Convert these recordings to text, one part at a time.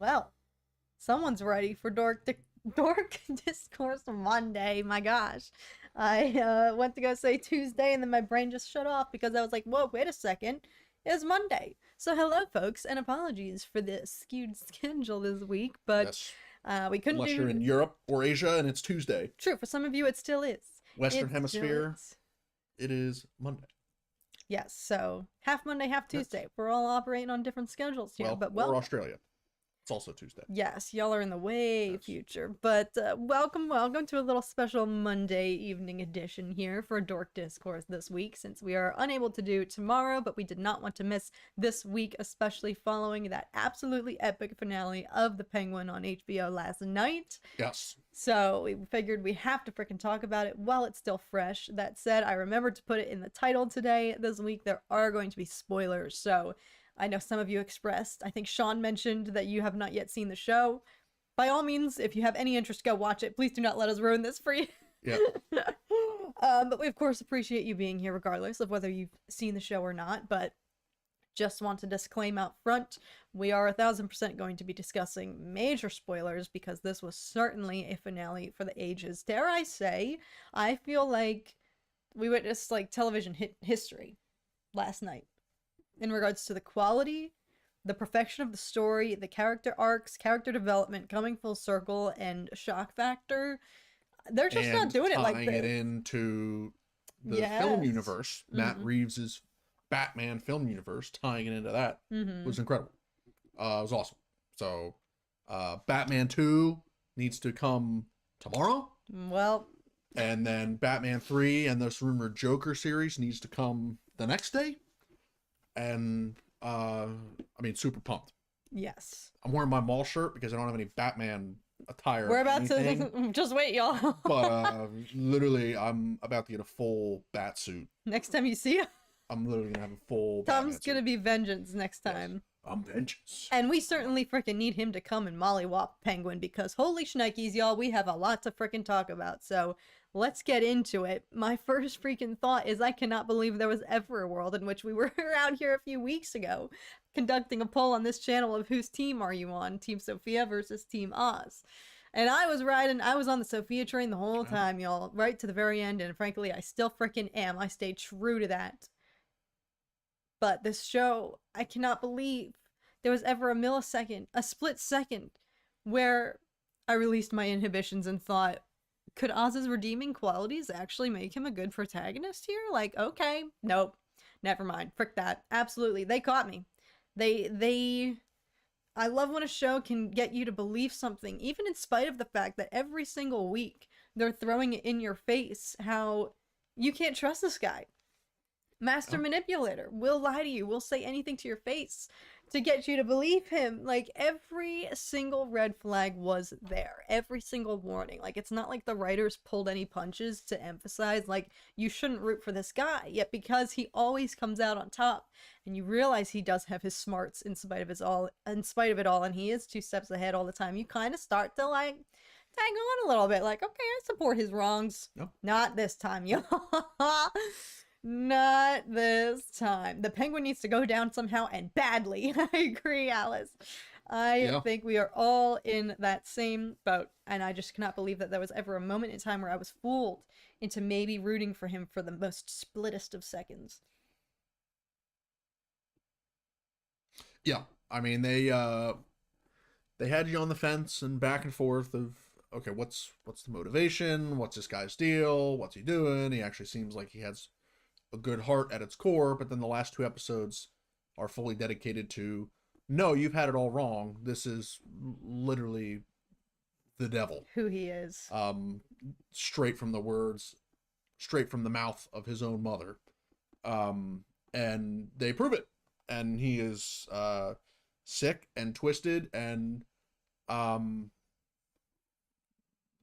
Well, someone's ready for Dork Discourse Monday. My gosh. I went to go say Tuesday and then my brain just shut off because I was like, whoa, wait a second. It's Monday. So hello, folks, and apologies for the skewed schedule this week, but Yes. we couldn't Unless do... you're in Europe or Asia and it's Tuesday. True, for some of you it still is. Western It still Hemisphere, is. it is Monday. Yes, so half Monday, half Yes. Tuesday. We're all operating on different schedules here, Well, but or Australia. It's also Tuesday. yes, y'all are in the way Yes. future. But welcome to a little special Monday evening edition here for Dork Discourse this week, since we are unable to do tomorrow, but we did not want to miss this week, especially following that absolutely epic finale of The Penguin on HBO last night. Yes. So we figured we have to freaking talk about it while it's still fresh. That said, I remembered to put it in the title today. This week there are going to be spoilers, so I know some of you expressed, I think Sean mentioned that you have not yet seen the show. By all means, if you have any interest, go watch it. Please do not let us ruin this for you. Yeah. But we, of course, appreciate you being here regardless of whether you've seen the show or not. But just want to disclaim out front, we are 1000% going to be discussing major spoilers because this was certainly a finale for the ages. Dare I say, I feel like we witnessed like television history last night in regards to the quality, the perfection of the story, the character arcs, character development coming full circle, and shock factor. They're just and not doing it like tying this. it into the Yes. film universe, Matt Mhm. Reeves's Batman film universe, tying it into that Mhm. was incredible. It was awesome. So, Batman 2 needs to come tomorrow. Well, And then Batman 3 and this rumored Joker series needs to come the next day. And, super pumped. yes. I'm wearing my mall shirt because I don't have any Batman attire. We're about anything, to just wait, y'all. but literally, I'm about to get a full bat suit. Next time you see him, I'm literally gonna have a full. Tom's Batman gonna suit. be vengeance next Yes. time. I'm vengeance. And we certainly freaking need him to come and mollywop Penguin because holy shnikes, y'all, we have a lot to freaking talk about. So let's get into it. My first freaking thought is I cannot believe there was ever a world in which we were around here a few weeks ago conducting a poll on this channel of whose team are you on, Team Sophia versus Team Oz. And I was on the Sophia train the whole time, y'all, right to the very end, and frankly, I still freaking am. I stayed true to that. But this show, I cannot believe there was ever a millisecond, a split second, where I released my inhibitions and thought, could Oz's redeeming qualities actually make him a good protagonist here? Like, okay, nope, never mind, frick that. Absolutely, they caught me. I love when a show can get you to believe something, even in spite of the fact that every single week they're throwing it in your face how you can't trust this guy. Master manipulator will lie to you, will say anything to your face to get you to believe him. Like, every single red flag was there, every single warning. Like, it's not like the writers pulled any punches to emphasize like you shouldn't root for this guy, yet because he always comes out on top and you realize he does have his smarts in spite of it all, and he is 2 steps ahead all the time, you kind of start to like tag on a little bit, like, okay, I support his wrongs. No. Not this time, y'all. Not this time. The Penguin needs to go down somehow, and badly. I agree, Alice. I think we are all in that same boat, and I just cannot believe that there was ever a moment in time where I was fooled into maybe rooting for him for the most splittest of seconds. Yeah, I mean they had you on the fence and back and forth of okay, what's the motivation? What's this guy's deal? What's he doing? He actually seems like he has a good heart at its core, but then the last 2 episodes are fully dedicated to no, you've had it all wrong. This is literally the devil. Who he is. Straight from the words, straight from the mouth of his own mother. And they prove it. And he is sick and twisted, and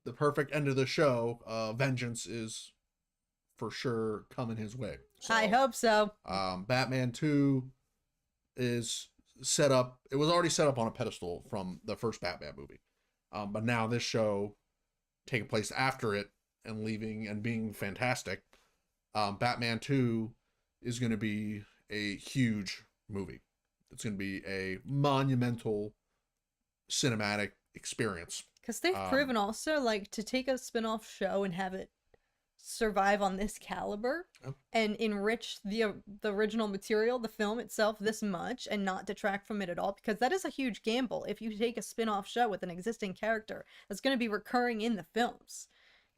the perfect end of the show, vengeance is for sure coming his way. So, I hope so. Batman 2 is set up. It was already set up on a pedestal from the first Batman movie. But now this show taking place after it and leaving and being fantastic. Batman 2 is going to be a huge movie. It's going to be a monumental cinematic experience. Because they've Um, proven also, like, to take a spin-off show and have it survive on this caliber oh, and enrich the original material, the film itself, this much, and not detract from it at all, because that is a huge gamble if you take a spin-off show with an existing character that's going to be recurring in the films.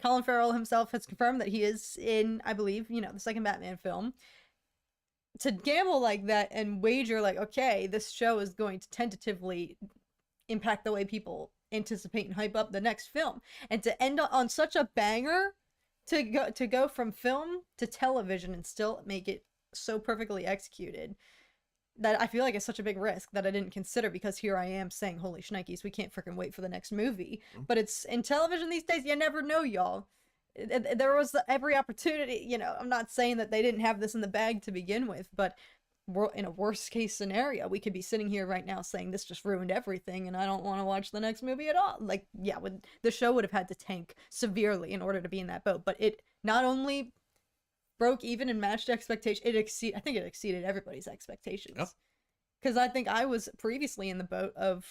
Colin Farrell himself has confirmed that he is in, I believe, the second Batman film. To gamble like that and wager, like, okay, this show is going to tentatively impact the way people anticipate and hype up the next film, and to end on such a banger, to go from film to television and still make it so perfectly executed, that I feel like it's such a big risk that I didn't consider, because here I am saying, holy shnikes, we can't freaking wait for the next movie. But it's in television these days, you never know, y'all. There was every opportunity, I'm not saying that they didn't have this in the bag to begin with, but in a worst case scenario, we could be sitting here right now saying this just ruined everything and I don't want to watch the next movie at all. Like, yeah, the show would have had to tank severely in order to be in that boat. But it not only broke even and matched expectations, I think it exceeded everybody's expectations. Because I think I was previously in the boat of,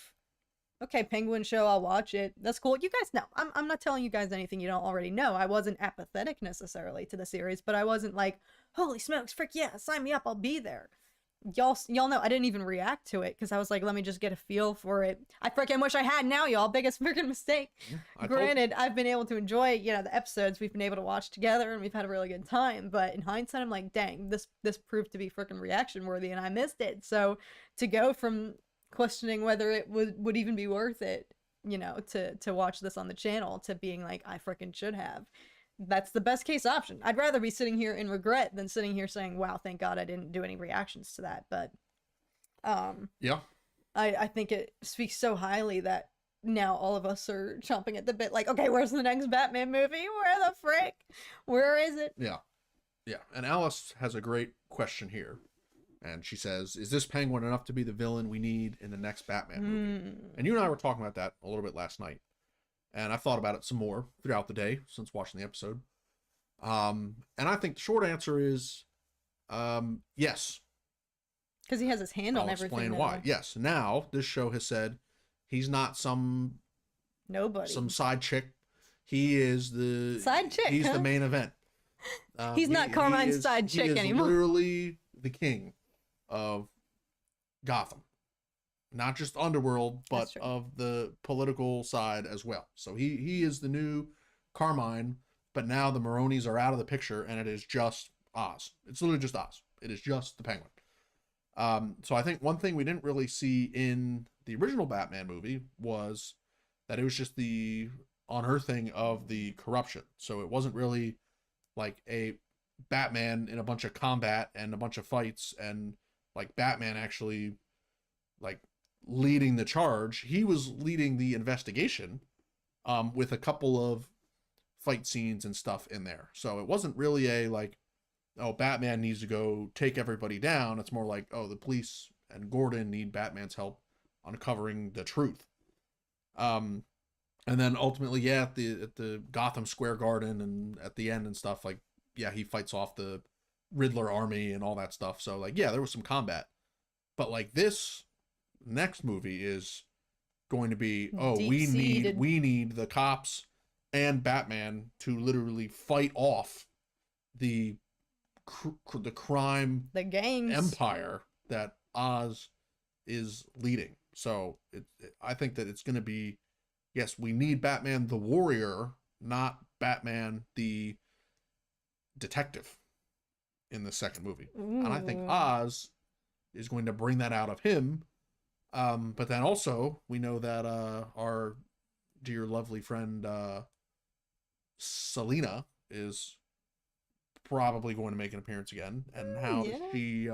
okay, Penguin show, I'll watch it. That's cool. You guys know. I'm not telling you guys anything you don't already know. I wasn't apathetic necessarily to the series, but I wasn't like, holy smokes, frick yeah, sign me up, I'll be there. Y'all know I didn't even react to it because I was like, let me just get a feel for it. I freaking wish I had now, y'all. Biggest freaking mistake. Granted, I've been able to enjoy, the episodes we've been able to watch together and we've had a really good time. But in hindsight, I'm like, dang, this proved to be freaking reaction worthy and I missed it. So to go from questioning whether it would even be worth it, to watch this on the channel, to being like, I freaking should have. That's the best case option. I'd rather be sitting here in regret than sitting here saying, wow, thank God I didn't do any reactions to that. But yeah, I think it speaks so highly that now all of us are chomping at the bit, like, okay, where's the next Batman movie? Where the frick? Where is it? Yeah. And Alice has a great question here. And she says, is this Penguin enough to be the villain we need in the next Batman movie? And you and I were talking about that a little bit last night. And I thought about it some more throughout the day since watching the episode. And I think the short answer is yes. Because he has his hand on everything. I'll explain why. Yes. Now, this show has said he's not some side chick. He is the side chick. He's the main event. He's not Carmine's side chick anymore. He's literally the king of Gotham. Not just Underworld, but of the political side as well. So he is the new Carmine, but now the Maronis are out of the picture, and it is just Oz. It's literally just Oz. It is just the Penguin. So I think one thing we didn't really see in the original Batman movie was that it was just the unearthing of the corruption. So it wasn't really like a Batman in a bunch of combat and a bunch of fights, and like Batman actually like leading the charge. He was leading the investigation with a couple of fight scenes and stuff in there. So it wasn't really a like, oh, Batman needs to go take everybody down. It's more like, oh, the police and Gordon need Batman's help uncovering the truth. And then ultimately, yeah, at the Gotham Square Garden and at the end and stuff, like, yeah, he fights off the Riddler army and all that stuff. So like, yeah, there was some combat, but like this next movie is going to be, oh, we need the cops and Batman to literally fight off the crime, the gangs, empire that Oz is leading. So I think that it's going to be, yes, we need Batman the warrior, not Batman the detective in the second movie. Ooh. And I think Oz is going to bring that out of him. But then also we know that our dear lovely friend Selina is probably going to make an appearance again. And how does she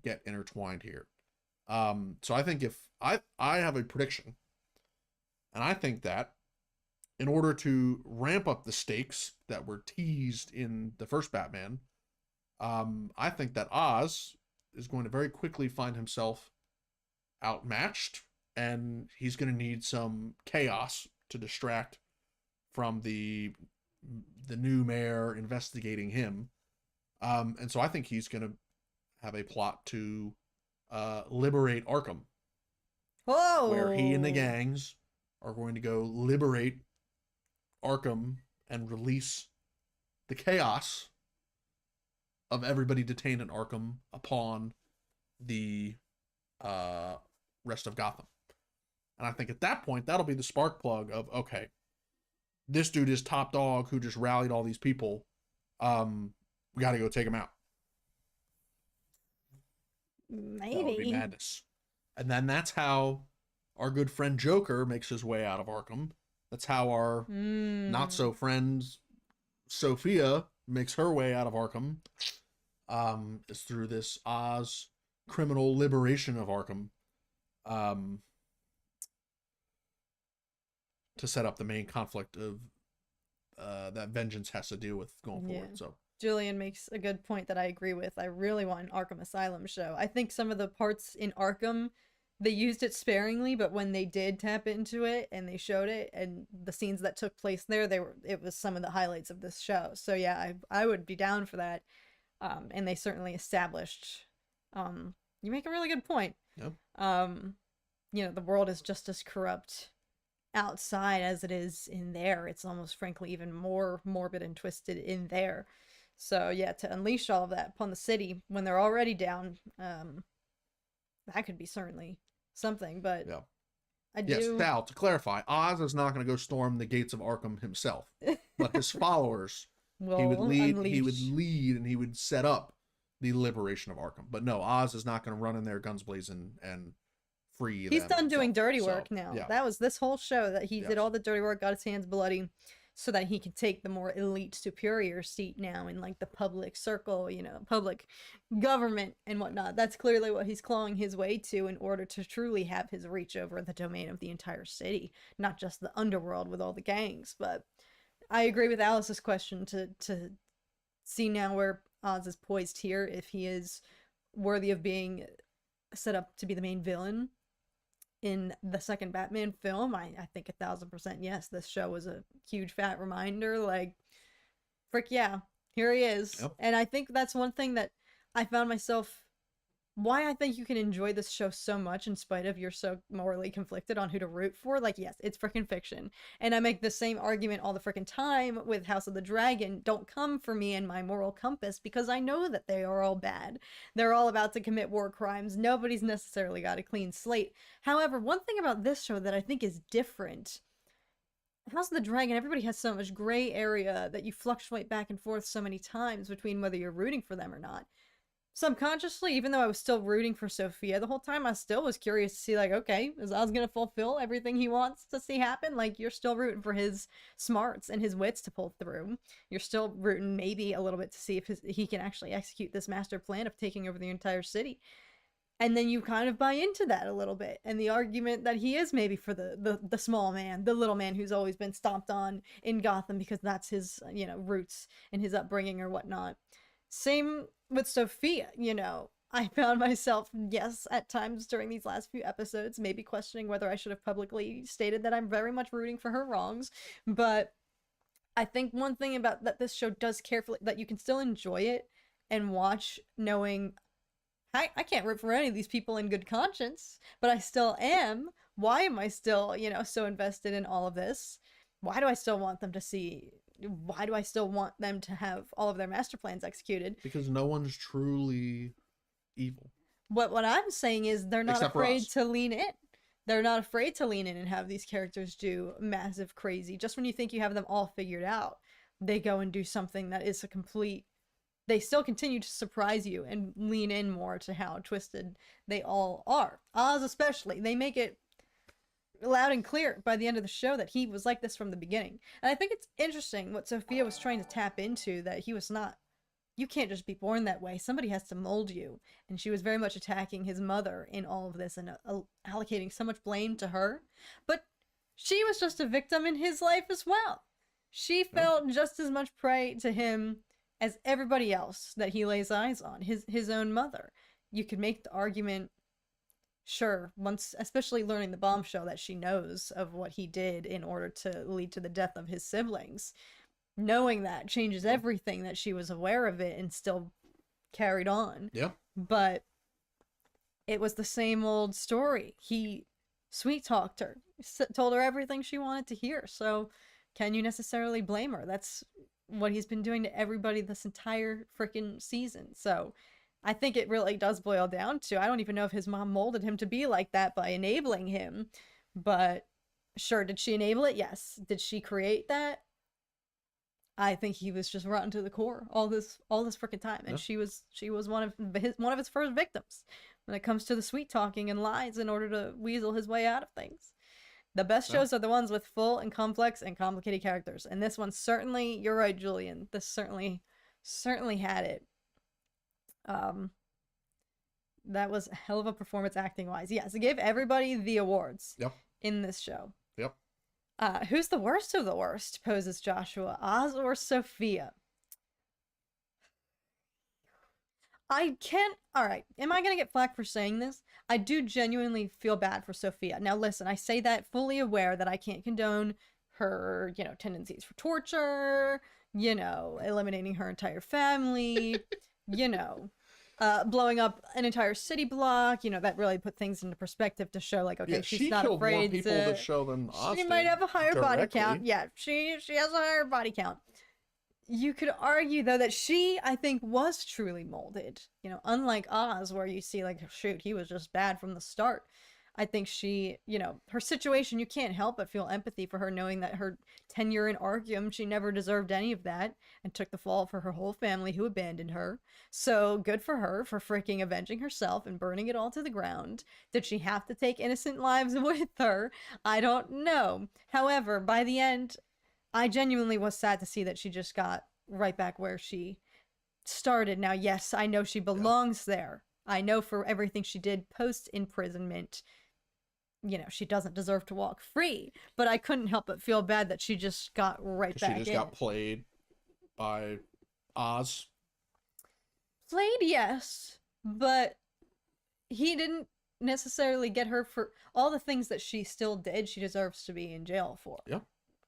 get intertwined here? So I think if I have a prediction, and I think that in order to ramp up the stakes that were teased in the first Batman, I think that Oz is going to very quickly find himself outmatched, and he's going to need some chaos to distract from the new mayor investigating him. And so I think he's going to have a plot to liberate Arkham where he and the Oh, gangs are going to go liberate Arkham and release the chaos of everybody detained in Arkham upon the uh, rest of Gotham. And I think at that point, that'll be the spark plug of, okay, this dude is top dog who just rallied all these people. We got to go take him out. That would be maybe. madness. And then that's how our good friend Joker makes his way out of Arkham. That's how our not so friend Sophia makes her way out of Arkham. Is through this Oz criminal liberation of Arkham. To set up the main conflict of that vengeance has to deal with going forward. So Julian makes a good point that I agree with. I really want an Arkham Asylum show. I think some of the parts in Arkham, they used it sparingly, but when they did tap into it and they showed it and the scenes that took place there, it was some of the highlights of this show. So yeah, I would be down for that. And they certainly established. You make a really good point. yep. The world is just as corrupt outside as it is in there. It's almost frankly even more morbid and twisted in there. So yeah, to unleash all of that upon the city when they're already down, that could be certainly something. But Yeah. I Yes, do. Sal, to clarify, Oz is not going to go storm the gates of Arkham himself, but his followers. He would lead. Unleash. He would lead, and he would set up the liberation of Arkham. But no, Oz is not going to run in there guns blazing and free. He's done doing himself. dirty So, work now. Yeah. That was this whole show that he Yes. did all the dirty work, got his hands bloody, so that he can take the more elite superior seat now in like the public circle, public government and whatnot. That's clearly what he's clawing his way to in order to truly have his reach over the domain of the entire city, not just the underworld with all the gangs. But I agree with Alice's question to see now where Oz is poised here, if he is worthy of being set up to be the main villain in the second Batman film. I think 1,000% yes. This show was a huge fat reminder. Like, frick yeah, here he is. Yep. And I think that's one thing that I found myself. Why I think you can enjoy this show so much in spite of you're so morally conflicted on who to root for. Like, yes, it's freaking fiction. And I make the same argument all the freaking time with House of the Dragon. Don't come for me and my moral compass because I know that they are all bad. They're all about to commit war crimes. Nobody's necessarily got a clean slate. However, one thing about this show that I think is different, House of the Dragon, everybody has so much gray area that you fluctuate back and forth so many times between whether you're rooting for them or not. Subconsciously, even though I was still rooting for Sophia the whole time, I still was curious to see, like, okay, is Oz gonna fulfill everything he wants to see happen? Like, you're still rooting for his smarts and his wits to pull through. You're still rooting maybe a little bit to see if he can actually execute this master plan of taking over the entire city. And then you kind of buy into that a little bit, and the argument that he is maybe for the small man, the little man who's always been stomped on in Gotham because that's his roots and his upbringing or whatnot. Same with Sophia, I found myself, yes, at times during these last few episodes, maybe questioning whether I should have publicly stated that I'm very much rooting for her wrongs. But I think one thing about that this show does carefully, that you can still enjoy it and watch knowing I can't root for any of these people in good conscience, but I still am. Why am I still, so invested in all of this? Why do I still want them to see? Why do I still want them to have all of their master plans executed? Because no one's truly evil. What I'm saying is they're not Except for afraid us. to lean in. They're not afraid to lean in and have these characters do massive crazy. Just when you think you have them all figured out, they go and do something that is a complete. They still continue to surprise you and lean in more to how twisted they all are. Oz especially. They make it loud and clear by the end of the show that he was like this from the beginning. And I think it's interesting what Sophia was trying to tap into, that he was not, you can't just be born that way. Somebody has to mold you. And she was very much attacking his mother in all of this and allocating so much blame to her. But she was just a victim in his life as well. She felt just as much prey to him as everybody else that he lays eyes on, his own mother. You could make the argument, sure, once, especially learning the bombshell that she knows of what he did in order to lead to the death of his siblings. Knowing that changes everything, that she was aware of it and still carried on. Yeah. But it was the same old story. He sweet talked her, told her everything she wanted to hear. So, can you necessarily blame her? That's what he's been doing to everybody this entire freaking season. So, I think it really does boil down to I don't even know if his mom molded him to be like that by enabling him, but sure, did she enable it? Yes. Did she create that? I think he was just rotten to the core all this freaking time, and Yeah. she was one of his first victims when it comes to the sweet talking and lies in order to weasel his way out of things. The best Yeah. shows are the ones with full and complex and complicated characters, and this one certainly. You're right, Julian. This certainly had it. Um, that was a hell of a performance acting wise. Yes, it gave everybody the awards. Yep. In this show. Yep. Who's the worst of the worst? Poses Joshua. Oz or Sophia? I can't. All right. Am I going to get flack for saying this? I do genuinely feel bad for Sophia. Now, listen, I say that fully aware that I can't condone her, tendencies for torture, eliminating her entire family, blowing up an entire city block. That really put things into perspective to show, like, okay, Yeah, she's she not killed afraid more people to. this show than Oz She did, might have a higher body directly. count. Yeah, she has a higher body count. You could argue, though, that she, I think, was truly molded. Unlike Oz, where you see, like, shoot, he was just bad from the start. I think she, her situation, you can't help but feel empathy for her, knowing that her tenure in Arkham, she never deserved any of that and took the fall for her whole family who abandoned her. So good for her for freaking avenging herself and burning it all to the ground. Did she have to take innocent lives with her? I don't know. However, by the end, I genuinely was sad to see that she just got right back where she started. Now, yes, I know she belongs there. I know for everything she did post imprisonment, she doesn't deserve to walk free. But I couldn't help but feel bad that she just got right back in. She just got played by Oz. Played, yes, but he didn't necessarily get her for all the things that she still did. She deserves to be in jail for. Yep.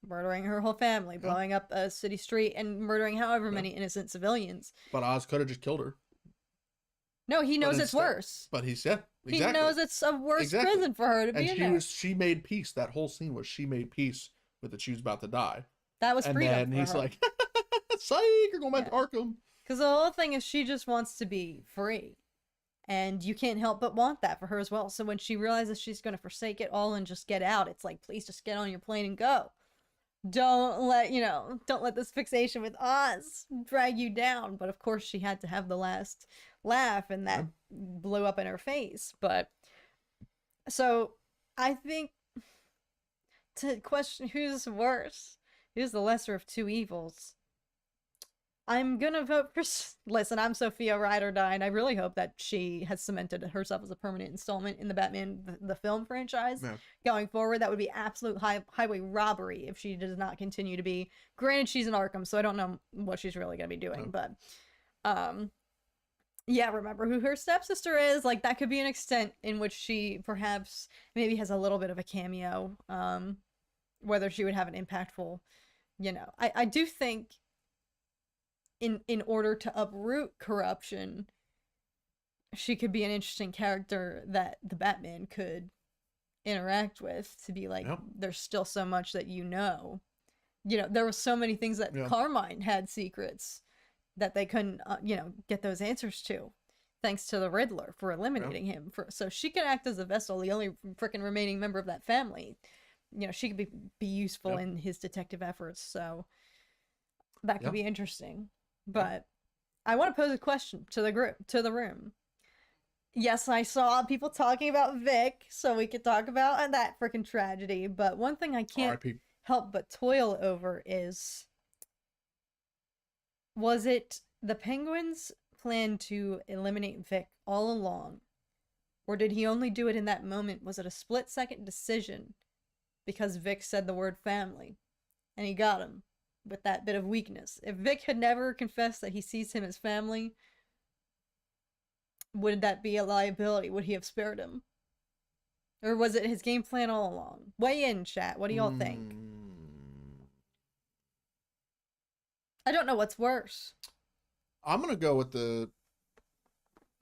Murdering her whole family, blowing up a city street, and murdering however many innocent civilians. But Oz could have just killed her. No, he knows it's worse. But he said, exactly. He knows it's a worse prison for her to be in there. She made peace. That whole scene was she made peace with that she was about to die. That was freedom. And then he's like, psych, you're going back to Arkham. Because the whole thing is she just wants to be free. And you can't help but want that for her as well. So when she realizes she's going to forsake it all and just get out, it's like, please just get on your plane and go. Don't let this fixation with Oz drag you down. But of course she had to have the last laugh, and that blew up in her face. But so I think to question who's worse, who's the lesser of two evils, I'm gonna vote for. Listen, I'm Sophia Ride or Die, and I really hope that she has cemented herself as a permanent installment in the Batman the film franchise going forward. That would be absolute highway robbery if she does not continue to be. Granted, she's in Arkham, so I don't know what she's really gonna be doing, but yeah, remember who her stepsister is. Like, that could be an extent in which she perhaps maybe has a little bit of a cameo. Whether she would have an impactful, I do think. In order to uproot corruption, she could be an interesting character that the Batman could interact with, to be like, there's still so much that there were so many things that Carmine had secrets that they couldn't get those answers to, thanks to the Riddler for eliminating him. So she could act as a vessel, the only freaking remaining member of that family. She could be useful in his detective efforts, so that could be interesting. But I want to pose a question to the room. Yes, I saw people talking about Vic, so we could talk about that freaking tragedy. But one thing I can't help but toil over is, was it the Penguin's plan to eliminate Vic all along? Or did he only do it in that moment? Was it a split-second decision because Vic said the word family and he got him with that bit of weakness? If Vic had never confessed that he sees him as family, would that be a liability? Would he have spared him? Or was it his game plan all along? Weigh in, chat. What do y'all think? I don't know what's worse. I'm going to go with the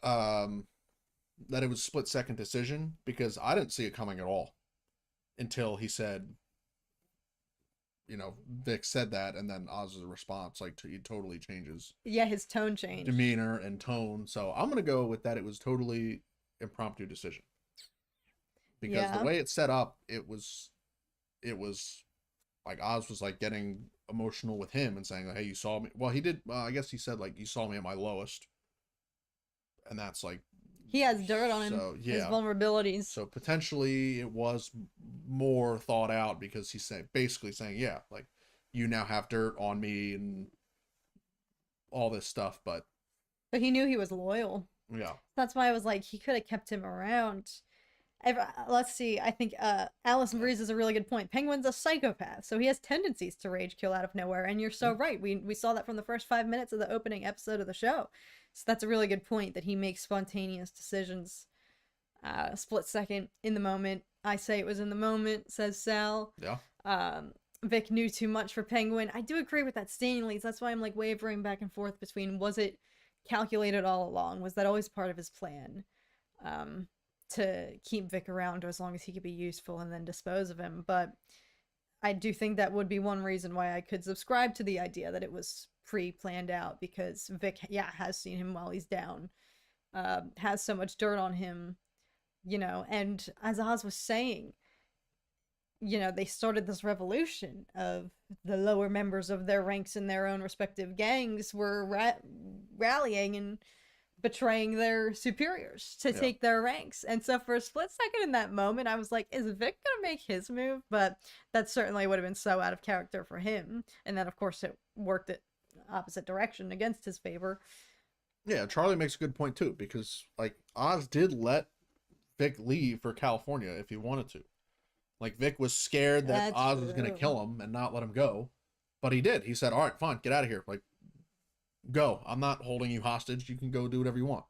that it was split-second decision, because I didn't see it coming at all. until he said, Vic said that, and then Oz's response, like, he totally changes Yeah, his tone changed. demeanor and tone. So I'm gonna go with that. It was totally impromptu decision, because the way it's set up, it was like Oz was like getting emotional with him and saying, like, "Hey, you saw me." Well, he did. I guess he said, like, "You saw me at my lowest," and that's like, he has dirt on him. So yeah, his vulnerabilities. So potentially it was more thought out, because he's basically saying, yeah, like, you now have dirt on me and all this stuff, but he knew he was loyal. Yeah. That's why I was like, he could have kept him around. Let's see. I think Alice Breeze is a really good point. Penguin's a psychopath, so he has tendencies to rage kill out of nowhere. And you're so right. We saw that from the first 5 minutes of the opening episode of the show. So that's a really good point, that he makes spontaneous decisions. Split second, in the moment. I say it was in the moment, says Sal. Yeah. Vic knew too much for Penguin. I do agree with that Stanley's. That's why I'm like wavering back and forth between, was it calculated all along? Was that always part of his plan? To keep Vic around as long as he could be useful and then dispose of him. But I do think that would be one reason why I could subscribe to the idea that it was pre-planned out, because Vic, has seen him while he's down, has so much dirt on him, and as Oz was saying, they started this revolution of the lower members of their ranks in their own respective gangs were rallying and betraying their superiors to take their ranks. And so for a split second in that moment, I was like, is Vic gonna make his move? But that certainly would have been so out of character for him. And then, of course, it worked at opposite direction against his favor. Yeah, Charlie makes a good point, too, because, like, Oz did let Vic leave for California if he wanted to. Like, Vic was scared that Oz was going to kill him and not let him go. But he did. He said, all right, fine, get out of here. Like, go. I'm not holding you hostage. You can go do whatever you want.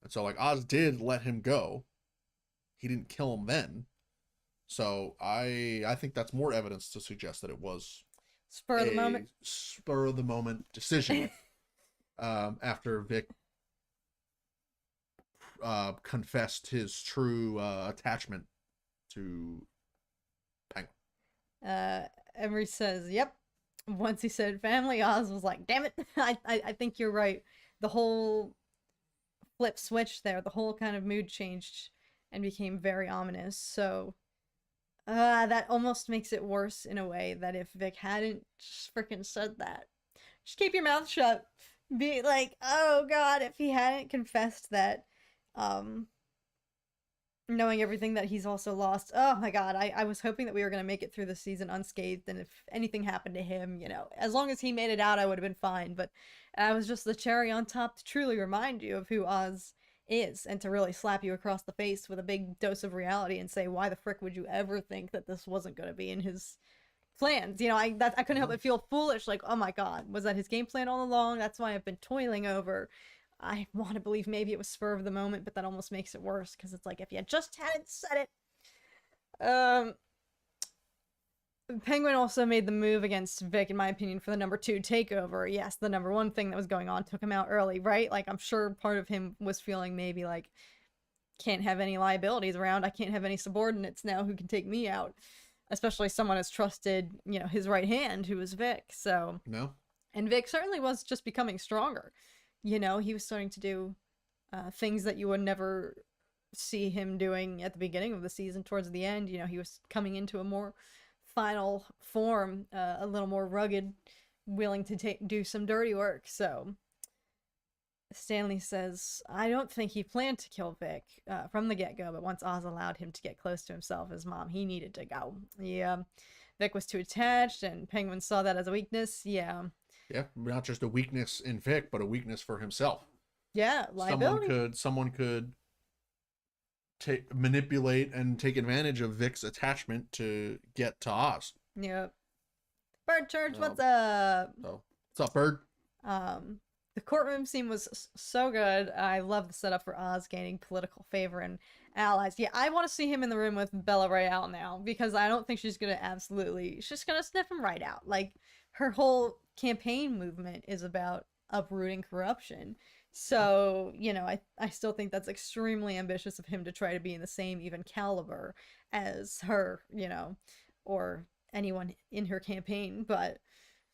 And so, like, Oz did let him go. He didn't kill him then. So I think that's more evidence to suggest that it was spur of the moment decision. After Vic confessed his true attachment to Penguin. Emery says, yep. Once he said family, Oz was like, damn it. I think you're right. The whole flip switched there. The whole kind of mood changed and became very ominous. So that almost makes it worse in a way, that if Vic hadn't just freaking said that. Just keep your mouth shut. Be like, oh god, if he hadn't confessed that, knowing everything that he's also lost. Oh my god, I was hoping that we were going to make it through the season unscathed, and if anything happened to him, as long as he made it out, I would have been fine. But that was just the cherry on top to truly remind you of who Oz is, and to really slap you across the face with a big dose of reality and say, why the frick would you ever think that this wasn't going to be in his plans? I couldn't help but feel foolish, like, oh my god, was that his game plan all along? That's why I've been toiling over. I want to believe maybe it was spur of the moment, but that almost makes it worse, because it's like, if you just hadn't said it. Penguin also made the move against Vic, in my opinion, for the number 2 takeover. Yes, the number 1 thing that was going on took him out early, right? Like, I'm sure part of him was feeling maybe like, can't have any liabilities around, I can't have any subordinates now who can take me out. Especially someone as trusted, his right hand, who was Vic. So no, and Vic certainly was just becoming stronger. He was starting to do things that you would never see him doing at the beginning of the season. Towards the end, he was coming into a more final form, a little more rugged, willing to do some dirty work. So Stanley says, I don't think he planned to kill Vic from the get-go, but once Oz allowed him to get close to himself, his mom, he needed to go. Yeah, Vic was too attached, and Penguin saw that as a weakness. Yeah, not just a weakness in Vic, but a weakness for himself. Yeah, liability. Someone could manipulate and take advantage of Vic's attachment to get to Oz. Yep. Bird Church, what's up? So, what's up, Bird? The courtroom scene was so good. I love the setup for Oz gaining political favor and allies. Yeah, I want to see him in the room with Bella Royale now, because I don't think she's going to sniff him right out. Like, her whole campaign movement is about uprooting corruption. So, I still think that's extremely ambitious of him to try to be in the same even caliber as her, or anyone in her campaign. But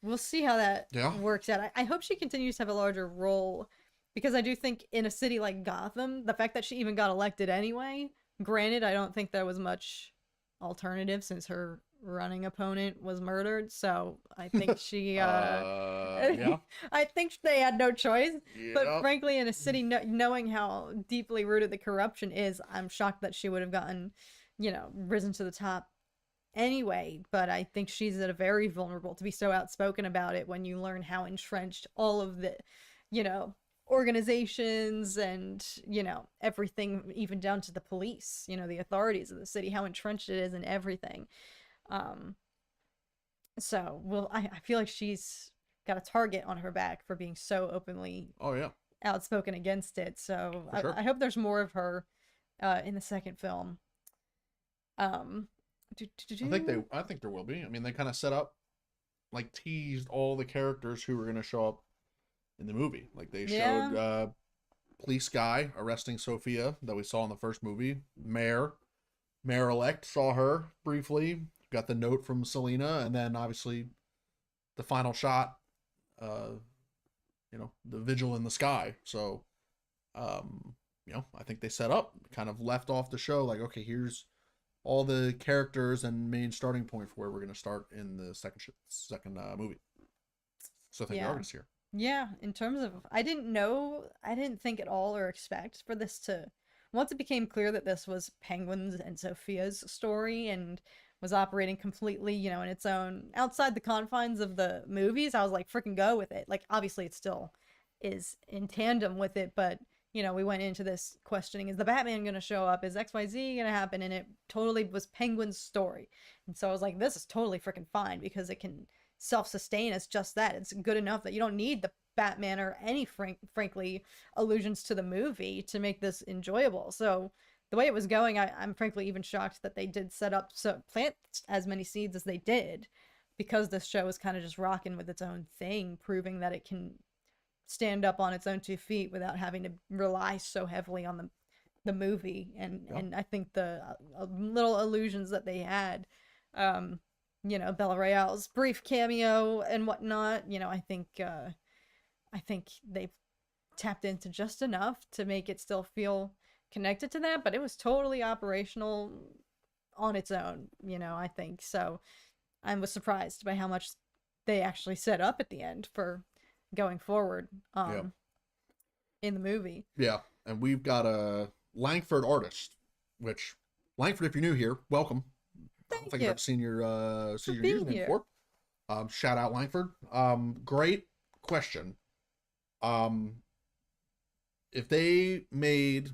we'll see how that Yeah. works out. I hope she continues to have a larger role because I do think in a city like Gotham, the fact that she even got elected anyway, granted, I don't think there was much alternative since her running opponent was murdered. So I think she, Yeah. I think they had no choice. But Yep. frankly, in a city knowing how deeply rooted the corruption is, I'm shocked that she would have gotten, risen to the top anyway. But I think she's at a very vulnerable to be so outspoken about it when you learn how entrenched all of the, organizations and, everything, even down to the police, the authorities of the city, how entrenched it is in everything. Um, so, well, I feel like she's got a target on her back for being so openly Oh yeah. outspoken against it. So For sure. I hope there's more of her in the second film. I think there will be. I mean, they kind of set up, like, teased all the characters who were going to show up in the movie. Like, they showed police guy arresting Sophia that we saw in the first movie. Mayor-elect, saw her briefly. Got the note from Selena, and then obviously the final shot, the vigil in the sky. So, I think they set up, kind of left off the show, like, okay, here's all the characters and main starting point for where we're going to start in the second movie. So I think the artist here. Yeah, in terms of, I didn't think at all or expect for this to, once it became clear that this was Penguin's and Sophia's story and was operating completely, in its own, outside the confines of the movies, I was like, freaking go with it. Like, obviously it still is in tandem with it, but, we went into this questioning, is the Batman going to show up? Is XYZ going to happen? And it totally was Penguin's story. And so I was like, this is totally freaking fine because it can self-sustain as just that. It's good enough that you don't need the Batman or any frankly allusions to the movie to make this enjoyable. So the way it was going, I'm frankly even shocked that they did plant as many seeds as they did, because this show is kind of just rocking with its own thing, proving that it can stand up on its own 2 feet without having to rely so heavily on the movie. And I think the little illusions that they had, Bella Reaal's brief cameo and whatnot, I think they tapped into just enough to make it still feel connected to that, but it was totally operational on its own, I think. So I was surprised by how much they actually set up at the end for going forward in the movie. Yeah, and we've got a Langford artist, which, Langford, if you're new here, welcome. I don't think I've seen your username before. Shout out Langford. Great question. If they made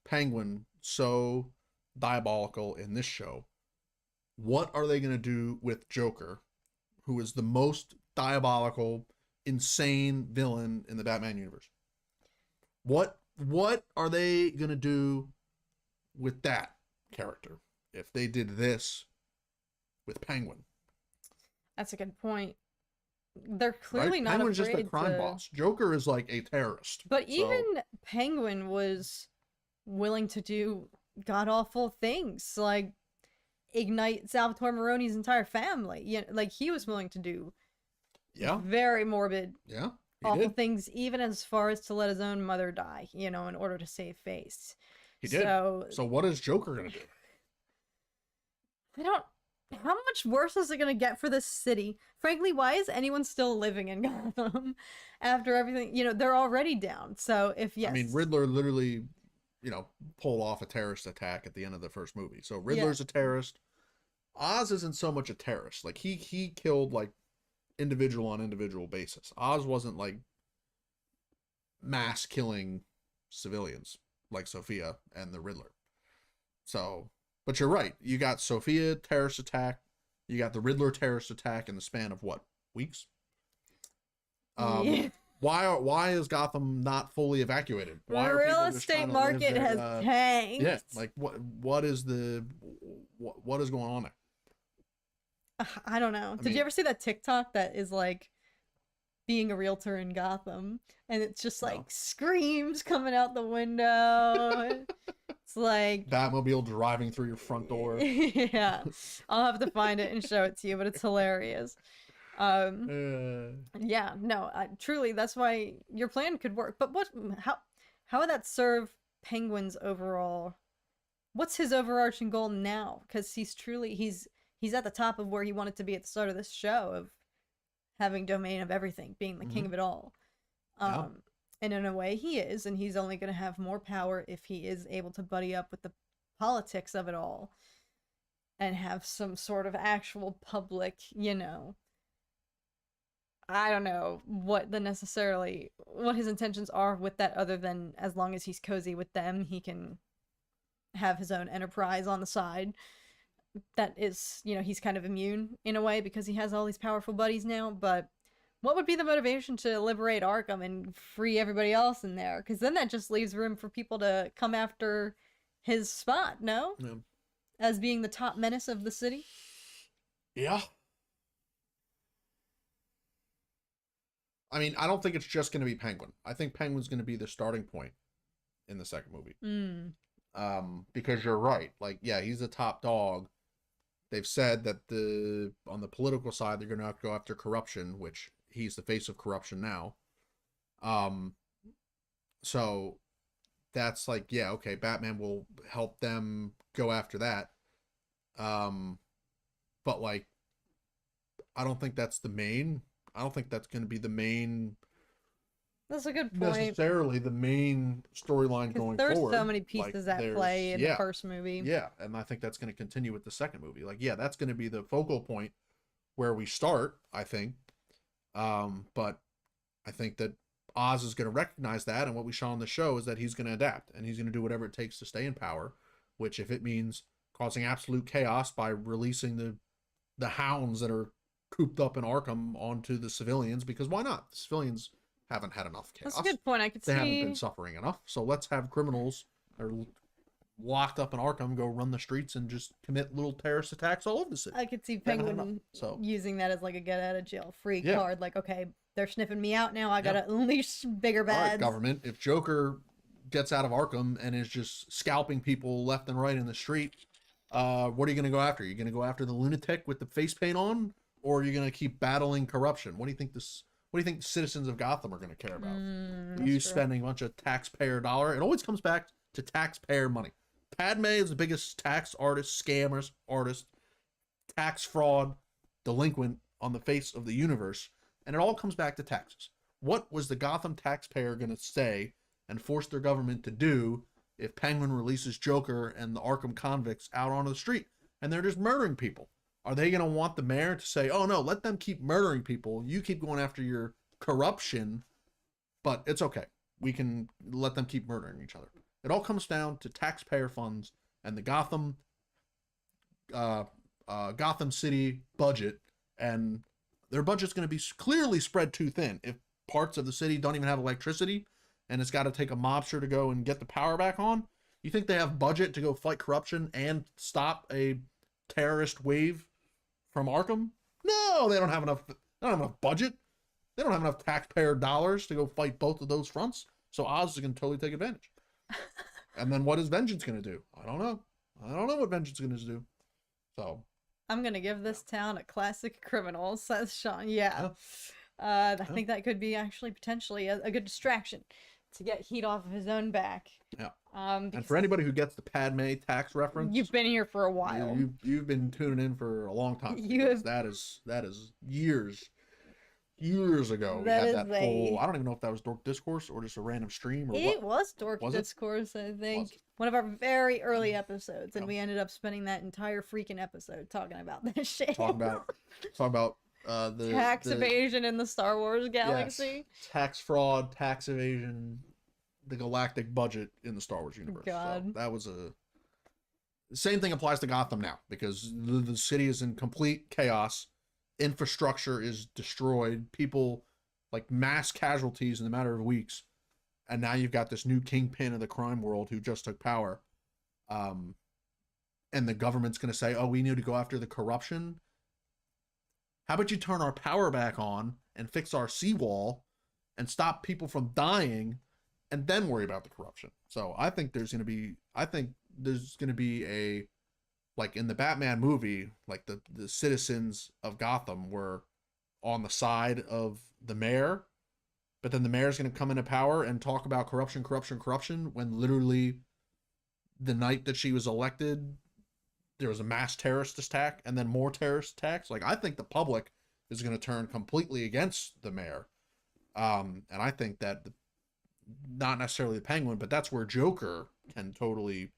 Penguin so diabolical in this show, what are they going to do with Joker, who is the most diabolical, insane villain in the Batman universe? What are they going to do with that character if they did this with Penguin? That's a good point. They're clearly not Penguin's afraid just a crime to... boss. Joker is like a terrorist. But even Penguin was willing to do god-awful things, like ignite Salvatore Maroni's entire family. Like, he was willing to do very morbid, awful things, even as far as to let his own mother die, in order to save face. He did. So what is Joker gonna do? How much worse is it gonna get for this city? Frankly, why is anyone still living in Gotham after everything? They're already down. So I mean, Riddler literally, pulled off a terrorist attack at the end of the first movie. So Riddler's a terrorist. Oz isn't so much a terrorist. Like, he killed, like, individual on individual basis. Oz wasn't, like, mass killing civilians like Sophia and the Riddler. So, but you're right. You got Sophia terrorist attack. You got the Riddler terrorist attack in the span of what, weeks? Why is Gotham not fully evacuated? Why the real estate market has tanked. Yeah, like what is going on there? I don't know. Did you ever see that TikTok that is like being a realtor in Gotham, and it's just like No. screams coming out the window. It's like Batmobile driving through your front door. yeah, I'll have to find it and show it to you, but it's hilarious. Um, yeah, no, truly, that's why your plan could work. But how would that serve Penguin's overall? What's his overarching goal now? Because he's at the top of where he wanted to be at the start of this show of having domain of everything, being the king of it all. Yeah. And in a way, he is, and he's only going to have more power if he is able to buddy up with the politics of it all and have some sort of actual public, I don't know what his intentions are with that, other than as long as he's cozy with them, he can have his own enterprise on the side. That is, he's kind of immune in a way because he has all these powerful buddies now. But what would be the motivation to liberate Arkham and free everybody else in there? Because then that just leaves room for people to come after his spot, no? Yeah. As being the top menace of the city? Yeah. I mean, I don't think it's just going to be Penguin. I think Penguin's going to be the starting point in the second movie. Because you're right. Like, yeah, he's the top dog. They've said that on the political side, they're going to have to go after corruption, which he's the face of corruption now. So that's like, yeah, okay, Batman will help them go after that. But like, I don't think that's going to be the main. That's a good point. Necessarily the main storyline going there's forward. There's so many pieces at play in the first movie. Yeah, and I think that's going to continue with the second movie. Like, yeah, that's going to be the focal point where we start, I think. But I think that Oz is going to recognize that, and what we saw on the show is that he's going to adapt, and he's going to do whatever it takes to stay in power, which if it means causing absolute chaos by releasing the hounds that are cooped up in Arkham onto the civilians, because why not? The civilians haven't had enough chaos. That's a good point. They haven't been suffering enough. So let's have criminals that are locked up in Arkham go run the streets and just commit little terrorist attacks all over the city. I could see Penguin using that as like a get out of jail free card. Like, okay, they're sniffing me out now. I gotta unleash bigger bads. All right, government. If Joker gets out of Arkham and is just scalping people left and right in the street, what are you going to go after? Are you going to go after the lunatic with the face paint on, or are you going to keep battling corruption? What do you think the citizens of Gotham are going to care about? You spending a bunch of taxpayer dollar. It always comes back to taxpayer money. Padme is the biggest tax artist, tax fraud, delinquent on the face of the universe. And it all comes back to taxes. What was the Gotham taxpayer going to say and force their government to do if Penguin releases Joker and the Arkham convicts out onto the street and they're just murdering people? Are they going to want the mayor to say, oh no, let them keep murdering people. You keep going after your corruption, but it's okay. We can let them keep murdering each other. It all comes down to taxpayer funds and the Gotham City budget, and their budget's going to be clearly spread too thin. If parts of the city don't even have electricity and it's got to take a mobster to go and get the power back on, you think they have budget to go fight corruption and stop a terrorist wave from Arkham? No, they don't have enough. They don't have enough budget. They don't have enough taxpayer dollars to go fight both of those fronts. So Oz is going to totally take advantage. And then what is Vengeance going to do? I don't know. I don't know what Vengeance is going to do. So I'm going to give this town a classic criminal, says Sean. Yeah. I think that could be actually potentially a good distraction to get heat off of his own back. Yeah. And for anybody who gets the Padme tax reference, you've been here for a while. You've been tuning in for a long time. That is years ago. We had that whole, I don't even know if that was Dork Discourse or just a random stream or it was Dork Discourse, I think. One of our very early episodes, and we ended up spending that entire freaking episode talking about this shit. Talking about the tax evasion in the Star Wars galaxy. Yes, tax fraud, tax evasion, the galactic budget in the Star Wars universe. God. So that was the same thing applies to Gotham now, because the city is in complete chaos. Infrastructure is destroyed. People, like, mass casualties in a matter of weeks. And now you've got this new kingpin of the crime world who just took power. And the government's going to say, oh, we need to go after the corruption. How about you turn our power back on and fix our seawall and stop people from dying and then worry about the corruption. So I think there's going to be a, like in the Batman movie, like the citizens of Gotham were on the side of the mayor, but then the mayor's going to come into power and talk about corruption, when literally the night that she was elected, there was a mass terrorist attack and then more terrorist attacks. Like, I think the public is going to turn completely against the mayor. And I think that not necessarily the Penguin, but that's where Joker can totally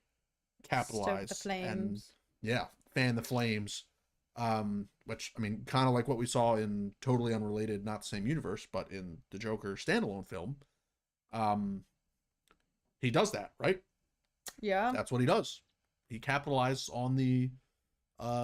capitalize. Stoke the flames. And yeah, fan the flames. Which, I mean, kind of like what we saw in totally unrelated, not the same universe, but in the Joker standalone film. He does that, right? Yeah. That's what he does. He capitalizes on the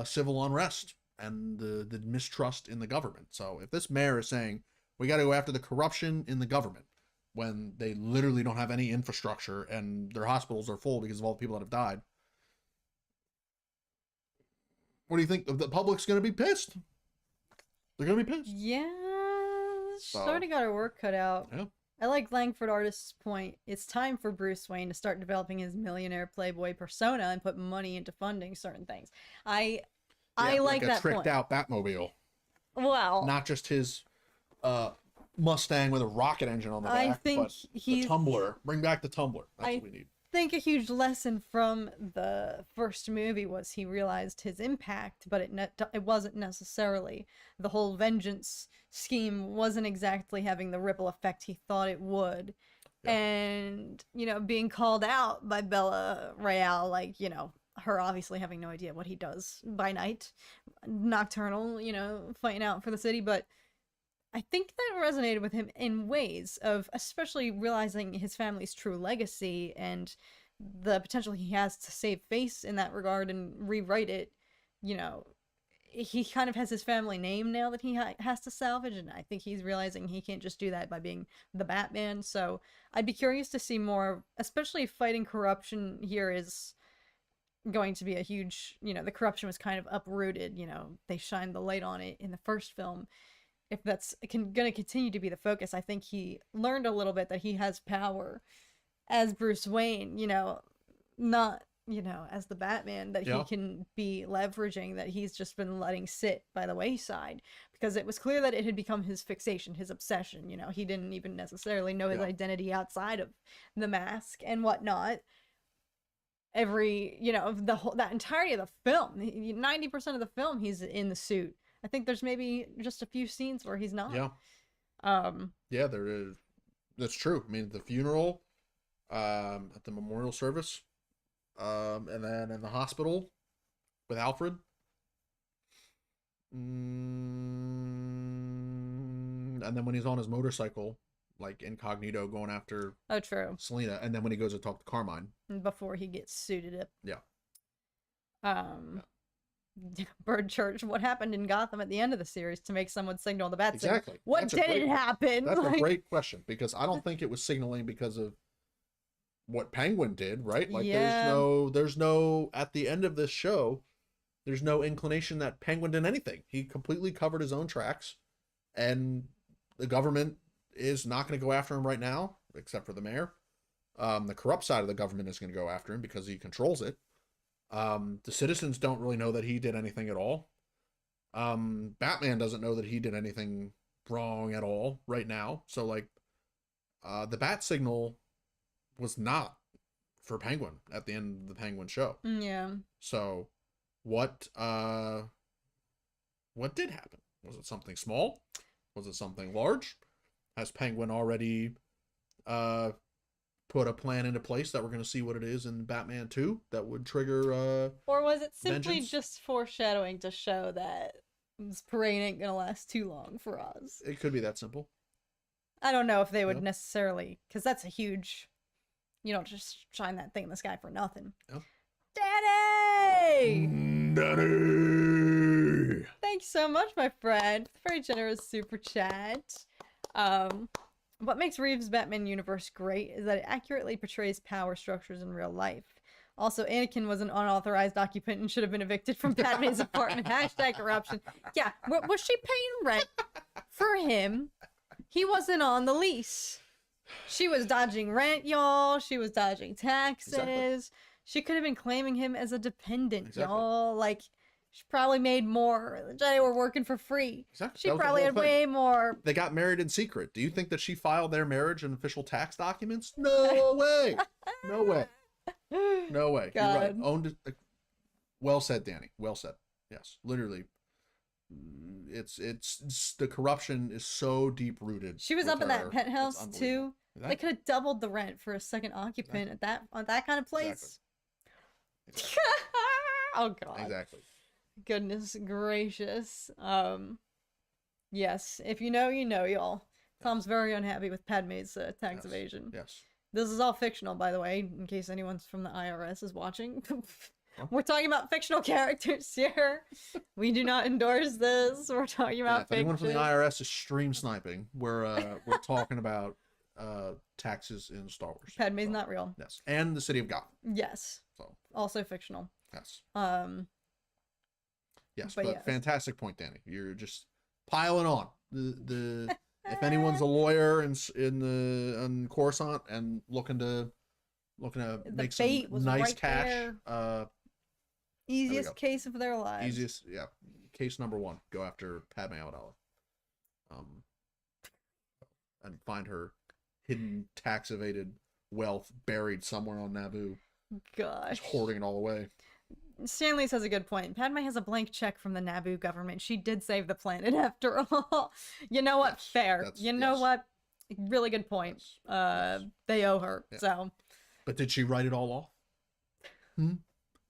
civil unrest and the mistrust in the government. So if this mayor is saying, we got to go after the corruption in the government when they literally don't have any infrastructure and their hospitals are full because of all the people that have died, what do you think? The public's going to be pissed. They're going to be pissed. Yeah. She's already got her work cut out. Yeah. I like Langford Artist's point. It's time for Bruce Wayne to start developing his millionaire playboy persona and put money into funding certain things. I like that tricked point. out Batmobile. Well, Not just his Mustang with a rocket engine on the back, I think but the Tumbler. Bring back the Tumbler. That's what we need. I think a huge lesson from the first movie was he realized his impact, but it wasn't necessarily. The whole vengeance scheme wasn't exactly having the ripple effect he thought it would. Yeah. And, being called out by Bella Real, like, her obviously having no idea what he does by night, nocturnal, fighting out for the city, but I think that resonated with him in ways of especially realizing his family's true legacy and the potential he has to save face in that regard and rewrite it. He kind of has his family name now that he has to salvage, and I think he's realizing he can't just do that by being the Batman. So I'd be curious to see more, especially fighting corruption here is going to be a huge, the corruption was kind of uprooted, they shined the light on it in the first film. If that's going to continue to be the focus, I think he learned a little bit that he has power as Bruce Wayne, not, as the Batman, that he can be leveraging, that he's just been letting sit by the wayside, because it was clear that it had become his fixation, his obsession. He didn't even necessarily know his identity outside of the mask and whatnot. Every, that entirety of the film, 90% of the film, he's in the suit. I think there's maybe just a few scenes where he's not. Yeah. Yeah, there is. That's true. I mean, the funeral, at the memorial service, and then in the hospital with Alfred. And then when he's on his motorcycle, like incognito, going after Selena, and then when he goes to talk to Carmine. Before he gets suited up. Yeah. Bird Church, what happened in Gotham at the end of the series to make someone signal the bat signal? Exactly. What didn't happen? That's a great question, because I don't think it was signaling because of what Penguin did, right? Like, there's no, at the end of this show, there's no inclination that Penguin did anything. He completely covered his own tracks, and the government is not going to go after him right now, except for the mayor. The corrupt side of the government is going to go after him because he controls it. The citizens don't really know that he did anything at all. Batman doesn't know that he did anything wrong at all right now. So, like, the bat signal was not for Penguin at the end of the Penguin show. Yeah. So what did happen? Was it something small? Was it something large? Has Penguin already put a plan into place that we're going to see what it is in Batman 2 that would trigger or was it simply vengeance? Just foreshadowing to show that this parade ain't going to last too long for us? It could be that simple. I don't know if they would necessarily, because that's a huge, you don't just shine that thing in the sky for nothing. Yep. Daddy! Daddy! Thanks so much, my friend. Very generous super chat. What makes Reeves' Batman universe great is that it accurately portrays power structures in real life. Also, Anakin was an unauthorized occupant and should have been evicted from Padme's apartment. Hashtag corruption. Yeah, was she paying rent for him? He wasn't on the lease. She was dodging rent, y'all. She was dodging taxes. Exactly. She could have been claiming him as a dependent, Exactly. y'all. Like, she probably made more. The Jedi were working for free. Exactly. She probably had way more. They got married in secret. Do you think that she filed their marriage in official tax documents? No way. No way. No way. God. You're right. Owned it. Well said, Danny. Well said. Yes. Literally. It's the corruption is so deep rooted. She was up in that penthouse too. Exactly. They could have doubled the rent for a second occupant at that kind of place. Exactly. Oh god. Exactly. Goodness gracious. Yes, if you know, you know, y'all. Tom's very unhappy with Padme's tax evasion. Yes. This is all fictional, by the way, in case anyone's from the IRS is watching. We're talking about fictional characters here. We do not endorse this. We're talking about if anyone from the IRS is stream sniping, we're talking about taxes in Star Wars. Padme's not real. Yes, and the city of Gotham. Yes. So also fictional. yes. Yes, but yes. Fantastic point, Danny. You're just piling on. The if anyone's a lawyer in Coruscant and looking to make some nice cash, easiest case of their lives. Easiest, yeah. Case number one. Go after Padme Amidala. And find her hidden tax evaded wealth buried somewhere on Naboo. Gosh. Just hoarding it all away. Stanley says a good point. Padme has a blank check from the Naboo government. She did save the planet after all. You know what? Yes, fair. You know what? Really good point. Yes. They owe her. Yeah. So. But did she write it all off?